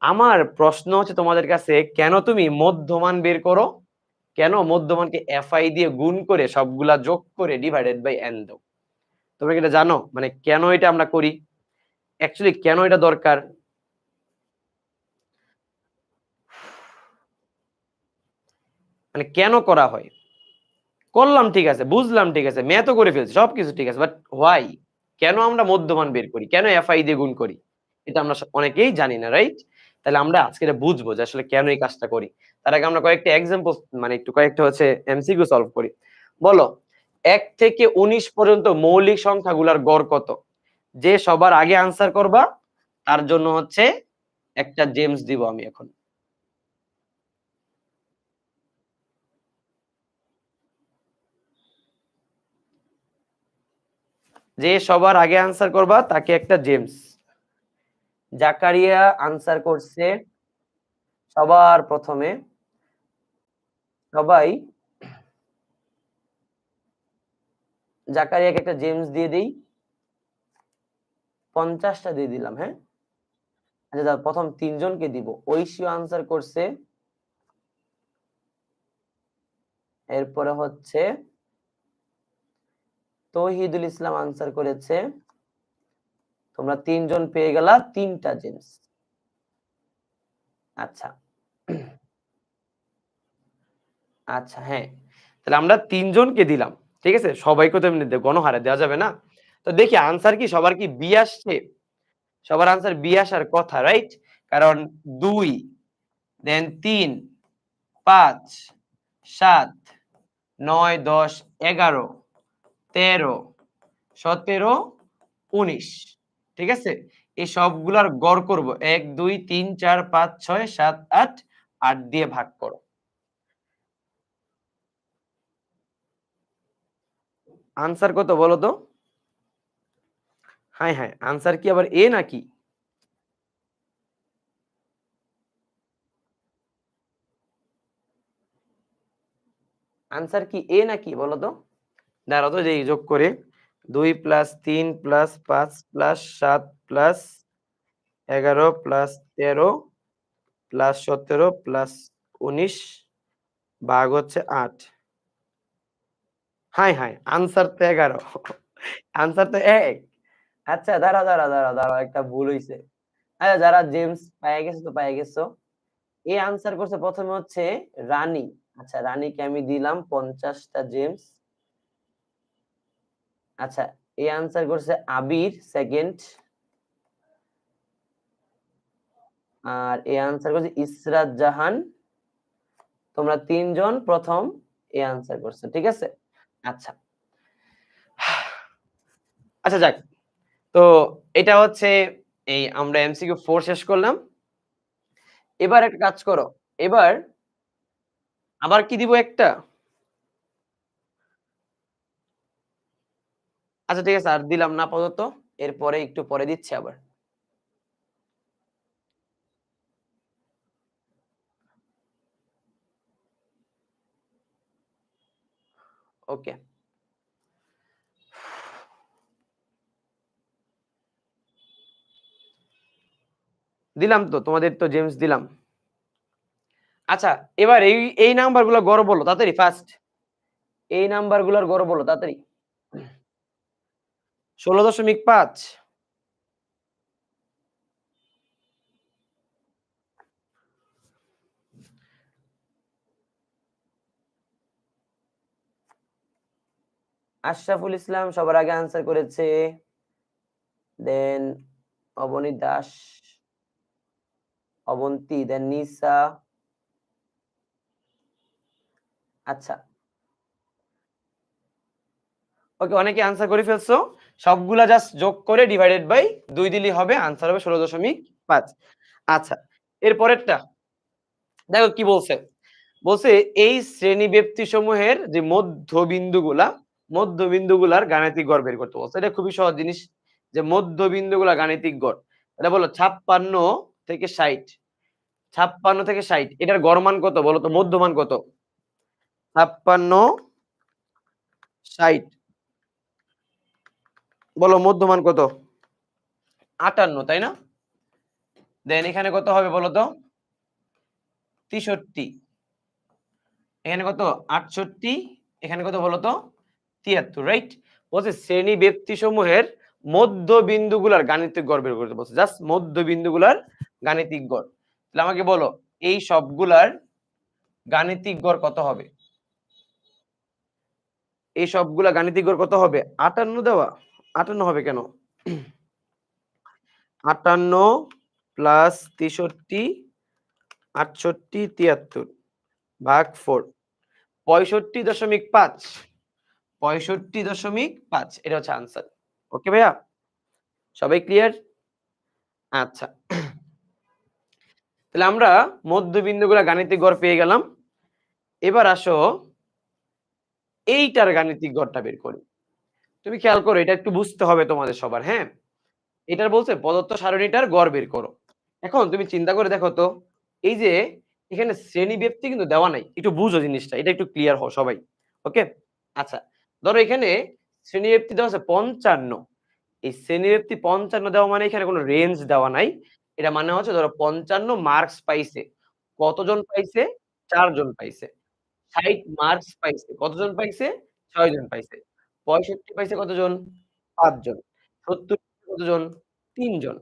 আমার প্রশ্ন হচ্ছে তোমাদের কাছে, কেন তুমি মধ্যমান বের করো? কেন মধ্যমানকে fi দিয়ে গুণ করে সবগুলা যোগ করে ডিভাইডেড বাই n দাও? তোমরা কি এটা জানো? মানে কেন এটা আমরা করি? অ্যাকচুয়ালি কেন এটা দরকার? মানে কেন করা হয়? করলাম ঠিক আছে, বুঝলাম ঠিক আছে, ম্যাথও করে ফেলছি, সবকিছু ঠিক আছে। But why? কেন আমরা মধ্যমান বের করি? কেন fi দিয়ে গুণ করি? এটা আমরা অনেকেই জানি না, রাইট? তাহলে আমরা আজকে এটা বুঝবো যে আসলে কেন এই কাজটা করি। তার আগে আমরা কয়েকটা এক্সাম্পল মানে একটু কয়েকটা হচ্ছে এমসিকিউ সলভ করি। বলো ১ থেকে ১৯ পর্যন্ত মৌলিক সংখ্যাগুলার গড় কত? যে সবার আগে আনসার করবা তার জন্য হচ্ছে একটা জেমস দিব আমি এখন। যে সবার আগে আনসার করবা তাকে একটা জেমস। জাকারিয়া আনসার করছে সবার প্রথমে। সবাই জাকারিয়াকে একটা জেমস দিয়ে দেই। ৫০ টা দিয়ে দিলাম, হ্যাঁ? আচ্ছা দাও, প্রথম ৩ জনকে দিব। ঐশীও আনসার করছে। এরপরে হচ্ছে তৌহিদুল ইসলাম আনসার করেছে। তোমরা ৩ জন পেয়ে গেলা ৩ টা জেমস। আচ্ছা। আচ্ছা, হ্যাঁ। তাহলে আমরা ৩ জনকে দিলাম। ঠিক আছে? সবাইকে তো এমনি গণহারে দেওয়া যাবে না। তো দেখি আনসার কি সবার কি B আসছে? সবার আনসার B আসার কথা, রাইট? কারণ ২, দেন ৩, ৫, ৭, ৯, ১০, ১১, ১৩, ১৭, ১৯। ঠিক আছে? এই সবগুলার গড় করব। ১, ২, ৩, ৪, ৫, ৬, ৭, ৮, ৮ দিয়ে ভাগ করো। আনসার কত বলো তো? হায়, হায়! আনসার কি আবার A নাকি? আনসার কি A নাকি বলো তো? দাঁড়াও তো দেই যোগ করে। ২ + ৩ + ৫ + ৭ + ১১ + ১৩ + ১৭ + ১৯ ভাগ হচ্ছে ৮। হায়, হায়! আনসার তো ১১। আনসার তো ১। আচ্ছা দাঁড়াও, একটা ভুল হইছে। আচ্ছা যারা জেমস পাইয়া গেছো তো পাইয়া গেছো। এ আনসার করছে ১ম এ হচ্ছে রানী। আচ্ছা রানীকে আমি দিলাম ৫০ টা জেমস। আচ্ছা এ আনসার করছে আবির 2nd। আর এ আনসার করছে ইসরাত জাহান। তোমরা ৩ জন প্রথম এ আনসার করছো। ঠিক আছে? আচ্ছা। আচ্ছা যাক। তো এটা হচ্ছে এই আমরা এমসিকিউ 4 শেষ করলাম। এবার একটা কাজ করো। এবার আবার কি দিব একটা? আচ্ছা ঠিক আছে আর দিলাম না আপাতত। এরপরে একটু পরে দিচ্ছি আবার। ওকে। দিলাম তো, তোমাদের তো জেমস দিলাম। আচ্ছা, এবার এই নাম্বারগুলো গড় বলো তাড়াতাড়ি ফার্স্ট। এই নাম্বারগুলোর গড় বলো তাড়াতাড়ি। ১৬.৫, 'আশরাফুল ইসলাম' সবার আগে আনসার করেছে। দেন অবনী দাস, অবন্তী, দেন নিসা। আচ্ছা, ওকে অনেকে আনসার করে ফেলছো। সবগুলা জাস্ট যোগ করে ডিভাইডেড বাই ২ দিলেই হবে, আনসার হবে ১৬.৫। আচ্ছা, এর পরেরটা দেখো কি বলছে? বলছে এই শ্রেণীব্যক্তিসমূহের যে মধ্যবিন্দুগুলার গাণিতিক গড় বের করতে বলছে। এটা খুবই সহজ জিনিস যে মধ্যবিন্দুগুলা গাণিতিক গড়। এটা বলো ৫৬ থেকে ৬০। ৫৬ থেকে ৬০ এটার গড় মান কত বলো তো? মধ্যমান কত? ৫৬, ৬০ বলো মধ্যমান কত? ৫৮ তাই না? দেন এখানে কত হবে বলো তো? ৬৩। এখানে কত? ৬৮। এখানে কত বলো তো? ৭৩, রাইট? বলছে শ্রেণী ব্যক্তিসমূহের মধ্যবিন্দুগুলার গাণিতিক গড় বের করতে বলছে। জাস্ট মধ্যবিন্দুগুলার গাণিতিক গড়। তাহলে আমাকে বলো এই সবগুলার গাণিতিক গড় কত হবে? এই সবগুলা গাণিতিক গড় কত হবে? ৫৮ দেওয়া? ৫৮ হবে কেন? ৫৮ প্লাস ৬৩, ৬৮, ৭৩ ভাগ ৪ ৬৫.৫। ৬৫.৫ এটা হচ্ছে আনসার। ওকে ভাইয়া? সবাই ক্লিয়ার? আচ্ছা। তাহলে আমরা মধ্যবিন্দুগুলা গাণিতিক গড় পেয়ে গেলাম। এবার আসো এইটার গাণিতিক গড়টা বের করি। তুমি খেয়াল করো এটা একটু বুঝতে হবে তোমাদের সবার, হ্যাঁ? এটার বলছে প্রদত্ত সারণীটার গড় বের করো। এখন তুমি চিন্তা করে দেখো তো, এই যে এখানে শ্রেণী ব্যক্তি কিন্তু দেওয়া নাই। একটু বুঝো জিনিসটা। এটা একটু ক্লিয়ার হও সবাই। ওকে? আচ্ছা। ধরো এখানে শ্রেণী ব্যক্তি দেওয়া আছে ৫৫। এই শ্রেণীব্যাপ্তি ৫৫ দেওয়া মানে এখানে কোনো রেঞ্জ দেওয়া নাই। এটা মানে হচ্ছে ধরো ৫৫ মার্কস পাইছে। কতজন পাইছে? ৪ জন পাইছে। ৬০ মার্কস পাইছে। কতজন পাইছে? ৬ জন পাইছে। ৬৫ পাইছে কতজন? ৫ জন। ৭০ কতজন? ৩ জন।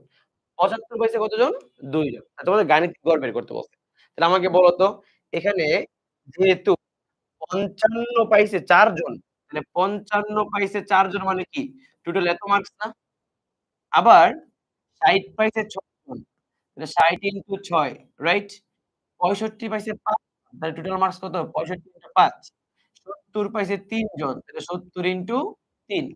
৭৫ পাইছে কতজন? ২ জন। তোমাদের গাণিতিক গড় বের করতে বলছে। তাহলে আমাকে বলো তো এখানে যেহেতু ৫৫ পাইছে ৪ জন, তাহলে ৫৫ পাইছে ৪ জন মানে কি? টোটাল এত মার্কস না? আবার ৬০ পাইছে ৬ জন। তাহলে ৬০ ইনটু ৬, রাইট? ৬৫ পাইছে ৫ জন। তাহলে টোটাল মার্কস কত? ৬৫ ইনটু ৫। ৭০ পাইছে ৩ জন। তাহলে ৭০ ইনটু ৩।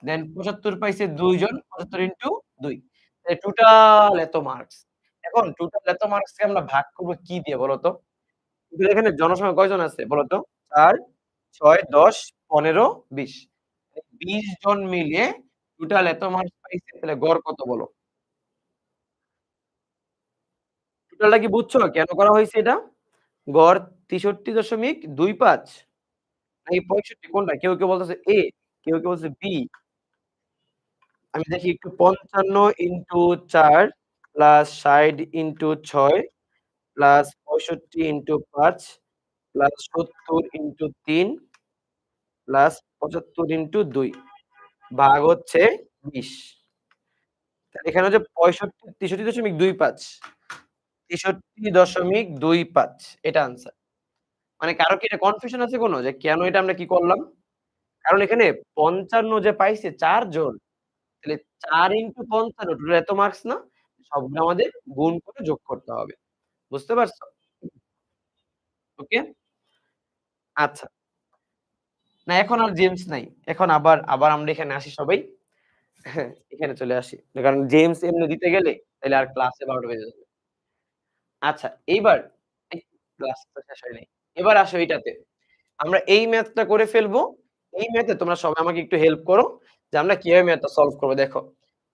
দেন ৭৫ পাইছে ২ জন। ৭৫ ইনটু ২। তাহলে টোটাল এত মার্কস। এখন টোটাল এত মার্কসকে আমরা ভাগ করব কি দিয়ে বলো তো? টোটাল এখানে জনসংখ্যা কয়জন আছে বলো তো? ৪, ৬, ১০, ১৫, ২০। ২০ জন মিলে টোটাল এত মার্কস পাইছে তাহলে গড় কত বলো? টোটালটা কি বুঝছো কেন করা হইছে এটা? গড় ৬৩.২৫ নাকি ৬৫ কোনটা? কেউ বলতেছে A, কেউ বলছে B। আমি দেখি একটু ৫৫ into ৪ plus ৬০ into ৬ plus ৬৫ into ৫ plus ৭০ into ৩ plus ৭৫ into ২ ভাগ হচ্ছে ২০। তাহলে এখানে হচ্ছে ৬৩.২৫ ৬৩.২৫ এটা আনসার। মানে কারো কি এটা কনফিউশন আছে কোনো? যে কেন এটা আমরা কি করলাম? কারণ এখানে ৫৫ যে পাইছে ৪ জন, তাহলে ৪ ইনটু ৫৫ টোটাল এত মার্কস না? সবগুলো আমাদের গুণ করে যোগ করতে হবে। বুঝতে পারছো? ওকে? আচ্ছা। না এখন আর জেমস নাই। এখন আবার আমরা এখানে আসি সবাই। হ্যাঁ, এখানে চলে আসি। কারণ জেমস এমনি দিতে গেলে তাইলে আর ক্লাসে ১২টা বেজে যাবে। আচ্ছা এইবার এই ক্লাস তো শেষ হয় নাই। এবার আসো এইটাতে। আমরা এই ম্যাথটা করে ফেলবো। এই ম্যাথে তোমরা সবাই আমাকে একটু হেল্প করো যে আমরা কিভাবে ম্যাথটা সলভ করব দেখো।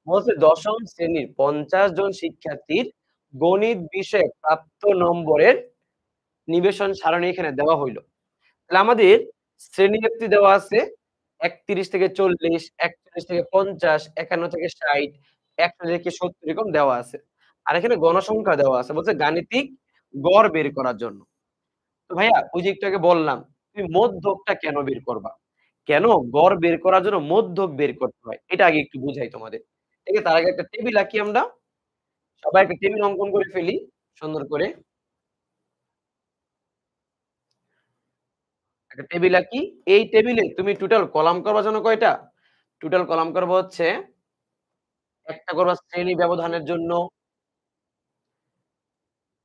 বলছে ১ম শ্রেণীর ৫০ জন শিক্ষার্থীর গণিত বিষয়ে প্রাপ্ত নম্বরের নিবেশন সারণী এখানে দেওয়া হইল। তাহলে আমাদের শ্রেণীব্যাপ্তি দেওয়া আছে ৩১ থেকে ৪০, ৪১ থেকে ৫০, ৫১ থেকে ৬০, ১০০ থেকে ৭০ এরকম দেওয়া আছে। আর এখানে গণসংখ্যা দেওয়া আছে। বলছে গাণিতিক গড় বের করার জন্য। তো ভাইয়া ওই যে একটু আগে বললাম, তুমি মধ্যকটা কেন বের করবা? কেন গড় বের করার জন্য মধ্যক বের করতে হয়? এটা আগে একটু বুঝাই তোমাদের। ঠিক আছে? তার আগে একটা টেবিল আঁকি আমরা। সবাই একটা টেবিল অঙ্কন করে ফেলি সুন্দর করে। একটা টেবিল আঁকি। এই টেবিলে তুমি টোটাল কলাম করবা জানো কয়টা? টোটাল কলাম করবা হচ্ছে একটা করবা শ্রেণী ব্যবধানের জন্য,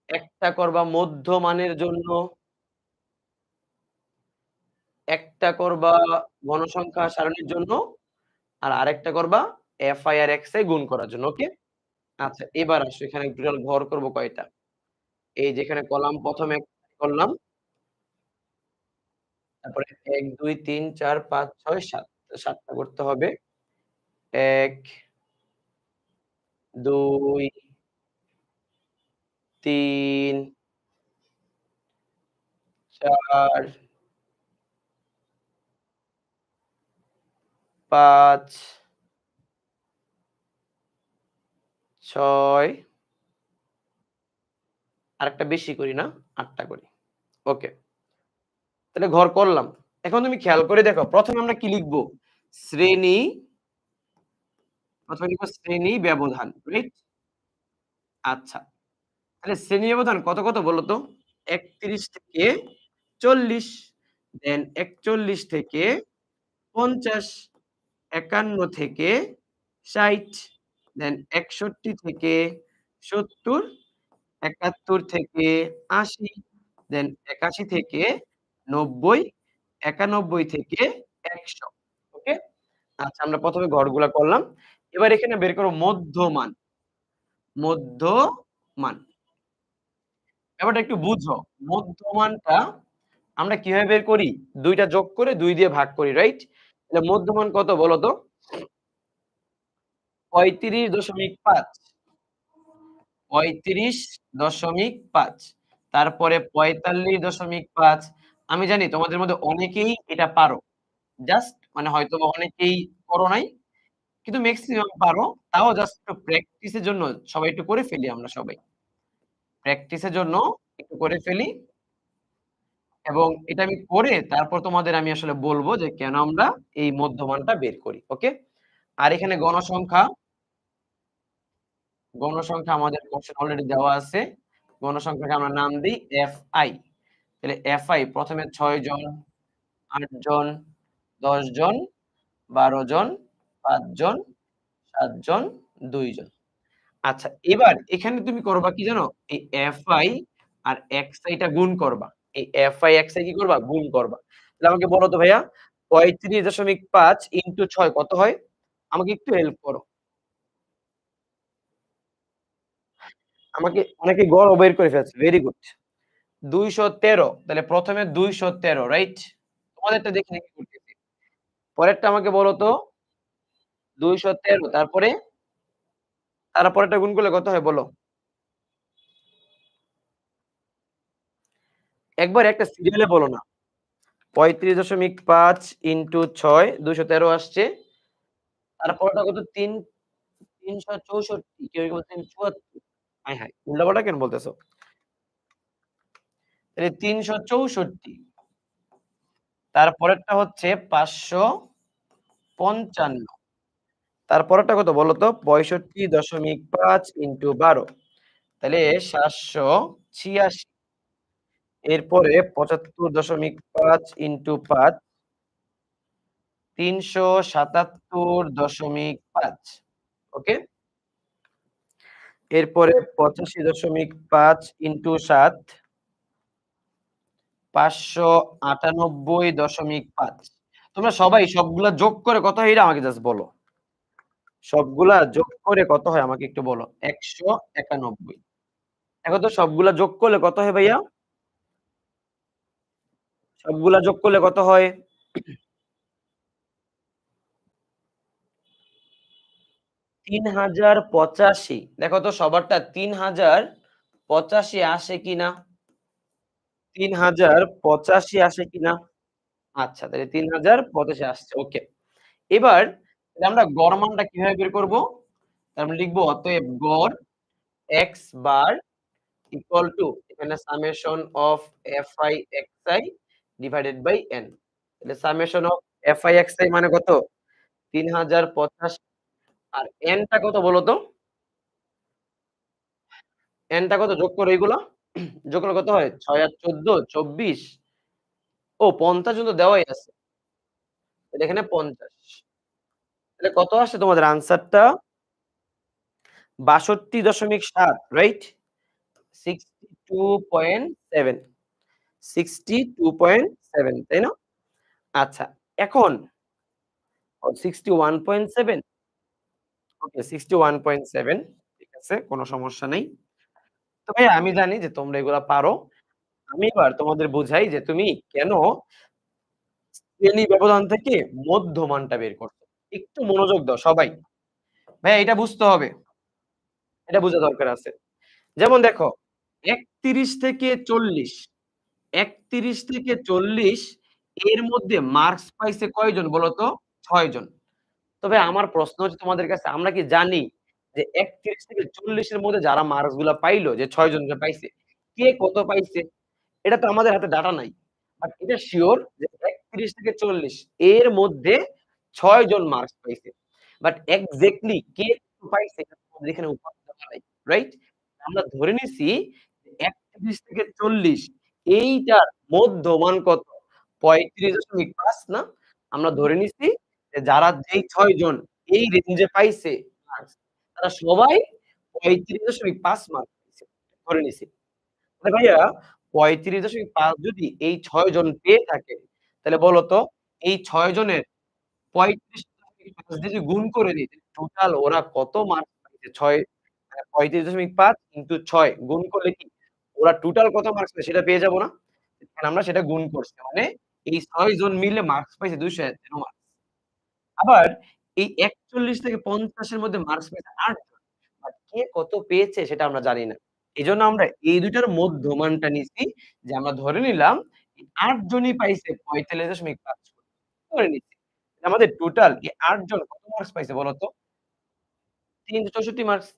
একটা করবা মধ্যমানের জন্য, একটা করবা গণসংখ্যা সারণীর জন্য, আর আরেকটা করবা FI আর XI গুণ করার জন্য। ওকে? আচ্ছা এবার আসো এখানে টোটাল ঘর করব কয়টা? এই যে এখানে কলাম ১ম এ করলাম। তারপরে ১, ২, ৩, ৪, ৫, ৬, ৭। ৭ টা করতে হবে। ১, ২, ৩, ৪, ৫, ৬ আরেকটা বেশি করি না? ৮ টা করি। ওকে। তাহলে ঘর করলাম। এখন তুমি খেয়াল করে দেখো ১ম এ আমরা কি লিখব? শ্রেণী ১ম এ লিখব শ্রেণী ব্যবধান। রাইট? আচ্ছা। তাহলে শ্রেণী ব্যবধান কত বলো তো? ৩১ থেকে ৪০ দেন ৪১ থেকে ৫০, ৫১ থেকে ৬০ দেন ৬১ থেকে ৭০, ৭১ থেকে ৮০ দেন ৮১ থেকে ৯০, ৯১ থেকে ১০০ ওকে? আচ্ছা আমরা ১ম এ ঘরগুলা করলাম। এবার এখানে বের করব মধ্যমান, মধ্যমান। ব্যাপারটা একটু বুঝো। মধ্যমানটা আমরা কিভাবে বের করি? ২ টা যোগ করে ২ দিয়ে ভাগ করি, রাইট? তাহলে মধ্যমান কত বলো তো? ৩৫.৫ ৩৫.৫ তারপরে ৪৫.৫ আমি জানি তোমাদের মধ্যে অনেকেই এটা পারো। জাস্ট মানে হয়তোবা অনেকেই করো নাই। কিন্তু মেক্সিমাম পারো। তাও জাস্ট একটু প্র্যাকটিসের জন্য সবাই একটু করে ফেলি আমরা সবাই। প্র্যাকটিসের জন্য একটু করে ফেলি এবং এটা আমি করে তারপর তোমাদের আমি আসলে বলব যে কেন আমরা এই মধ্যমানটা বের করি। ওকে? আর এখানে গণসংখ্যা আমাদের কোশ্চেন অলরেডি দেওয়া আছে। গণসংখ্যাকে আমরা নাম দেই FI। তাহলে FI ১ম এ ৬ জন, ৮ জন, ১০ জন, ১২ জন, ৫ জন, ৭ জন, ২ জন। আচ্ছা এবার এখানে তুমি করবা কি জানো? এই FI আর XI টা গুণ করবা। এই FI, XI কি করবা? গুণ করবা। তাহলে আমাকে বলো তো ভাইয়া ৩৫.৫ ইনটু ৬ কত হয়? আমাকে একটু হেল্প করো। আমাকে অনেকে গড়ও বের করে ফেলছে। Very good. ২১৩ তাহলে ১ম এ ২১৩ রাইট? তোমাদেরটা দেখি নাকি করতেছি। পরেরটা আমাকে বলো তো ২১৩ তার পরেরটা গুণ করলে কত হয় বলো? একবারে একটা সিরিয়ালে বলো না। ৩৫.৫ ইনটু ৬ ২১৩ আসছে। তার পরেরটা কত? ৩৬৪ কেউ বলছেন ৭৪ হায়, হায়! উল্টাপাল্টা কেন বলতেছো? তাহলে ৩৬৪ তার পরেরটা হচ্ছে ৫৫৫ তার পরেরটা কত বলো তো? ৬৫.৫ ইনটু ১২ তাহলে ৭৮৬ এরপরে ৭৫.৫ ইনটু ৫ ৩৭৭.৫ ওকে? এরপরে ৮৫.৫ ইনটু ৭ ৫৯৮.৫ তোমরা সবাই সবগুলা যোগ করে কত হয় এটা আমাকে জাস্ট বলো। সবগুলা যোগ করে কত হয় আমাকে একটু বলো। ১৯১ দেখো তো সবগুলা যোগ করলে কত হয় ভাইয়া? সবগুলা যোগ করলে কত হয়? ৩০৮৫ দেখো তো সবারটা ৩০৮৫ আসে কিনা? ৩০৮৫ আসে কিনা? আচ্ছা তাহলে ৩০৮৫ আসছে। ওকে। এবার তাহলে আমরা গড় মানটা কিভাবে বের করব? আমরা লিখব অতএব গড় এক্স বার ইকুয়াল টু এখানে summation of fi xi divided by n। তাহলে সামেশন অফ fi xi মানে কত? ৩০৮৫ আর n টা কত বলো তো? n টা কত যোগ করো এগুলা। যোগ করলে কত হয়? ৬ আর ১৪ ২৪ ও ৫০ জন তো দেওয়াই আছে। তাহলে এখানে ৫০। তাহলে কত আসছে তোমাদের আনসারটা? ৬২.৭ রাইট? 62.7 62.7 তাই না? আচ্ছা, এখন 61.7 ওকে 61.7 ঠিক আছে, কোন সমস্যা নেই। তো ভাইয়া আমি জানি যে তোমরা এগুলা পারো। আমি এবার তোমাদের বুঝাই যে তুমি কেন শ্রেণী ব্যবধান থেকে মধ্যমানটা বের করছো। একটু মনোযোগ দাও সবাই। ভাইয়া এটা বুঝতে হবে। এটা বোঝা দরকার আছে। যেমন দেখো ৩১ থেকে ৪০, ৩১ থেকে ৪০ এর মধ্যে মার্কস পাইছে কয়জন বলো তো? ৬ জন। তবে আমার প্রশ্ন হচ্ছে তোমাদের কাছে, আমরা কি জানি যে ৩১ থেকে ৪০ এর মধ্যে যারা মার্কস গুলা পাইলো, যে ৬ জন যে পাইছে, কে কত পাইছে? এটা তো আমাদের হাতে ডাটা নাই। বাট এটা সিউর যে ৩১ থেকে ৪০ এর মধ্যে ৬ জন মার্কস পাইছে। বাট এক্সাক্টলি কে কত পাইছে এটা আমাদের এখানে উপাত্ত দেওয়া নাই। রাইট? আমরা ধরে নিছি যে ৩১ থেকে ৪০ এইটার মধ্যমান কত? ৩৫.৫ না? আমরা ধরে নিছি যে যারা যেই ৬ জন এই রেঞ্জে পাইছে মার্কস, তারা সবাই ৩৫.৫ মার্ক পাইছে। ধরে নিছি। আরে ভাইয়া ৩৫.৫ যদি এই ৬ জন পেয়ে থাকে, তাহলে বলো তো এই ৬ জনের ৩৫.৫ দিয়ে যদি গুণ করে দিই, টোটাল ওরা কত মার্কস পাইছে? ৬ ৩৫.৫ ইন্টু ৬ গুণ করলে কি ওরা টোটাল কত মার্কস পায় সেটা পেয়ে যাবো না? এখানে আমরা সেটা গুণ করছি। মানে এই ৬ জন মিলে মার্কস পাইছে ২১১ মার্কস। আবার এই ৪১ থেকে ৫০ এর মধ্যে মার্কস পেয়েছে ৮ জন। বাট কে কত পেয়েছে সেটা আমরা জানি না। এজন্য আমরা এই ২ টার মধ্যমানটা নিছি, যে আমরা ধরে নিলাম ৮ জনই পাইছে ৪৫.৫ ধরে নিচ্ছি। আমাদের টোটাল এই ৮ জন কত মার্কস পাইছে বলো তো? ৩৬৪ মার্কস।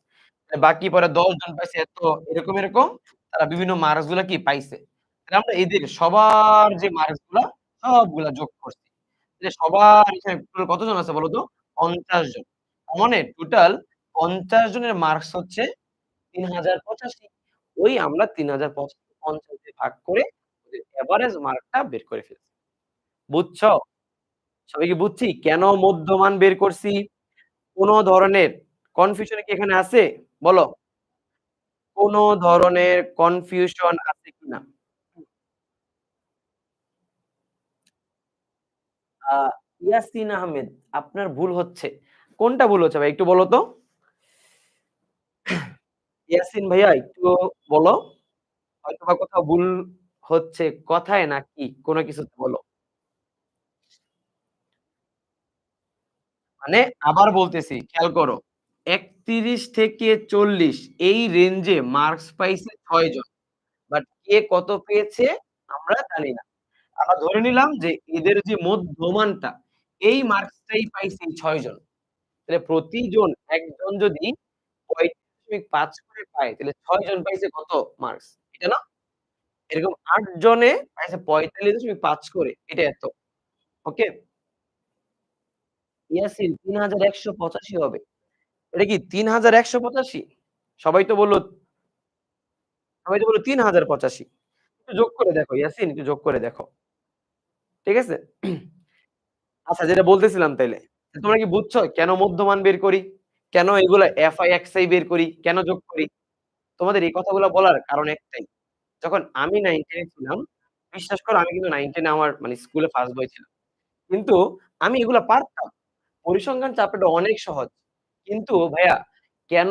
বাকি পরে ১০ জন পাইছে এত এরকম তারা বিভিন্ন মার্কস গুলা কি পাইছে। তাহলে আমরা এদের সবার যে মার্কস গুলা সবগুলা যোগ করছি। যে সবার এখানে টোটাল কতজন আছে বলো তো? ৫০ জন। তার মানে টোটাল ৫০ জনের মার্কস হচ্ছে ৩০৮৫। ওই আমরা ৩০৮৫ কে ৫০ দিয়ে ভাগ করে ওদের এভারেজ মার্কটা বের করে ফেলছি। বুঝছো? সবাই কি বুঝছি কেন মধ্যমান বের করছি? কোন ধরনের কনফিউশন কি এখানে আছে? বলো। কোন ধরনের কনফিউশন আছে কিনা? আ ইয়াসিন আহমেদ, আপনার ভুল হচ্ছে। কোনটা ভুল হচ্ছে ভাই একটু বলো তো? ইয়াসিন ভাইয়া একটু বলো। হয়তোবা কোথাও ভুল হচ্ছে কথায় নাকি কোন কিছুতে বলো। মানে আবার বলতেছি খেয়াল করো। ৩১ থেকে ৪০ এই রেঞ্জে মার্কস পাইছে ৬ জন। বাট কে কত পেয়েছে আমরা জানি না। আমরা ধরে নিলাম যে এদের যে মধ্যমানটা এই মার্কসটাই পাইছে এই ৬ জন। তাহলে প্রতিজন একজন যদি ৩৫.৫ করে পায় তাহলে ৬ জন পাইছে কত মার্কস? এটা না? এরকম ৮ জনে পাইছে ৪৫.৫ করে। এটা এত। ওকে? ইয়াসিন ৩১৮৫ হবে। এটা কি ৩১৮৫? সবাই তো বলল সবাই তো বলল ৩০৮৫। একটু যোগ করে দেখো ইয়াসিন, একটু যোগ করে দেখো। ঠিক আছে? আচ্ছা যেটা বলতেছিলাম তাইলে। তোমরা কি বুঝছো কেন মধ্যমান বের করি? কেন এগুলা FI, XI বের করি? কেন যোগ করি? তোমাদের এই কথাগুলা বলার কারণ একটাই। যখন আমি 9, 10 এ ছিলাম, বিশ্বাস করো আমি কিন্তু 9, 10 এ আমার মানে স্কুলে ফার্স্ট বয় ছিলাম। কিন্তু আমি এগুলা পারতাম। পরিসংখ্যান চ্যাপ্টারটা অনেক সহজ। কিন্তু ভাইয়া কেন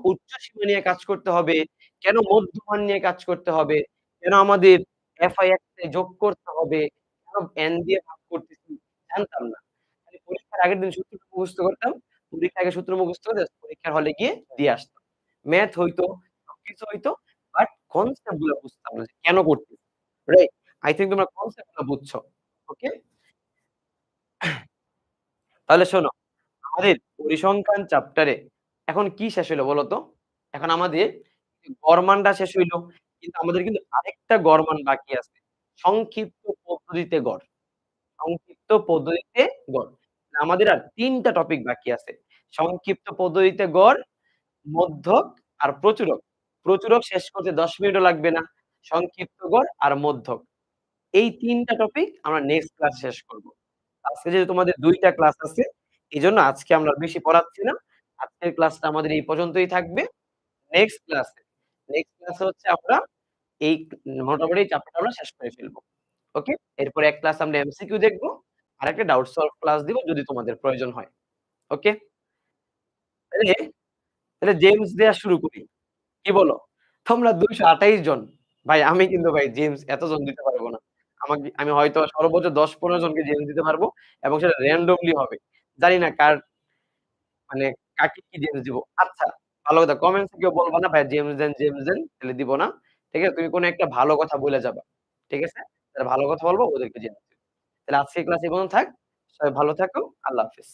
উচ্চ সীমা নিয়ে কাজ করতে হবে? কেন মধ্যমান নিয়ে কাজ করতে হবে? কেন আমাদের FI, XI যোগ করতে হবে? কেন n দিয়ে ভাগ করতেছি? জানতাম না। খালি পরীক্ষার আগের দিন সূত্রটা মুখস্থ করতাম। পরীক্ষার আগে সূত্র মুখস্থ করে জাস্ট পরীক্ষার হলে গিয়ে দিয়ে আসতাম। ম্যাথ হইতো, সবকিছু হইতো। বাট কনসেপ্ট গুলা বুঝতাম না যে কেন করতেছি। রাইট? আই থিংক তোমরা কনসেপ্ট গুলা বুঝছো। ওকে? তাহলে শোনো, আমাদের পরিসংখ্যান চ্যাপ্টারে এখন কি শেষ হইলো বলো তো? এখন আমাদের গড়মানটা শেষ হইল। কিন্তু আমাদের কিন্তু আরেকটা গড়মান বাকি আছে। সংক্ষিপ্ত পদ্ধতিতে গড়। সংক্ষিপ্ত পদ্ধতিতে গড়। আমাদের আর ৩ টা টপিক বাকি আছে। সংক্ষিপ্ত পদ্ধতিতে গড়, মধ্যক আর প্রচুরক। প্রচুরক শেষ করতে ১০ মিনিটও লাগবে না। সংক্ষিপ্ত গড় আর মধ্যক। এই ৩ টা টপিক আমরা নেক্সট ক্লাসে শেষ করব। আজকে যেহেতু তোমাদের ২ টা ক্লাস আছে, এজন্য আজকে আমরা বেশি পড়াচ্ছি না। আজকের ক্লাসটা আমাদের এই পর্যন্তই থাকবে। নেক্সট ক্লাসে নেক্সট ক্লাসে হচ্ছে আমরা এই মোটামুটি এই চ্যাপ্টারটা আমরা শেষ করে ফেলব। ওকে? এরপরে এক ক্লাস আমরা এমসিকিউ দেখব। আরেকটা ডাউট সলভ ক্লাস দিব যদি তোমাদের প্রয়োজন হয়। ওকে? তাইলে তাহলে জেমস দেয়া শুরু করি। কি বলো? তোমরা ২২৮ জন। ভাই আমি কিন্তু ভাই জেমস এতজন দিতে পারব না। আমি হয়তো সর্বোচ্চ ১০-১৫ জনকে জেমস দিতে পারব এবং সেটা randomly হবে। জানি না মানে কাকে কি জেমস দিব। আচ্ছা, ভালো কথা কমেন্টস এ কেউ বলবা না ভাই জেমস দেন, তাহলে দিব না। ঠিক আছে? তুমি কোন একটা ভালো কথা বইলা যাবা। ঠিক আছে? যারা ভালো কথা বলবো ওদেরকে জেমস দিবা। তাহলে আজকের ক্লাস এই পর্যন্ত থাক। সবাই ভালো থাকো। আল্লাহ হাফেজ।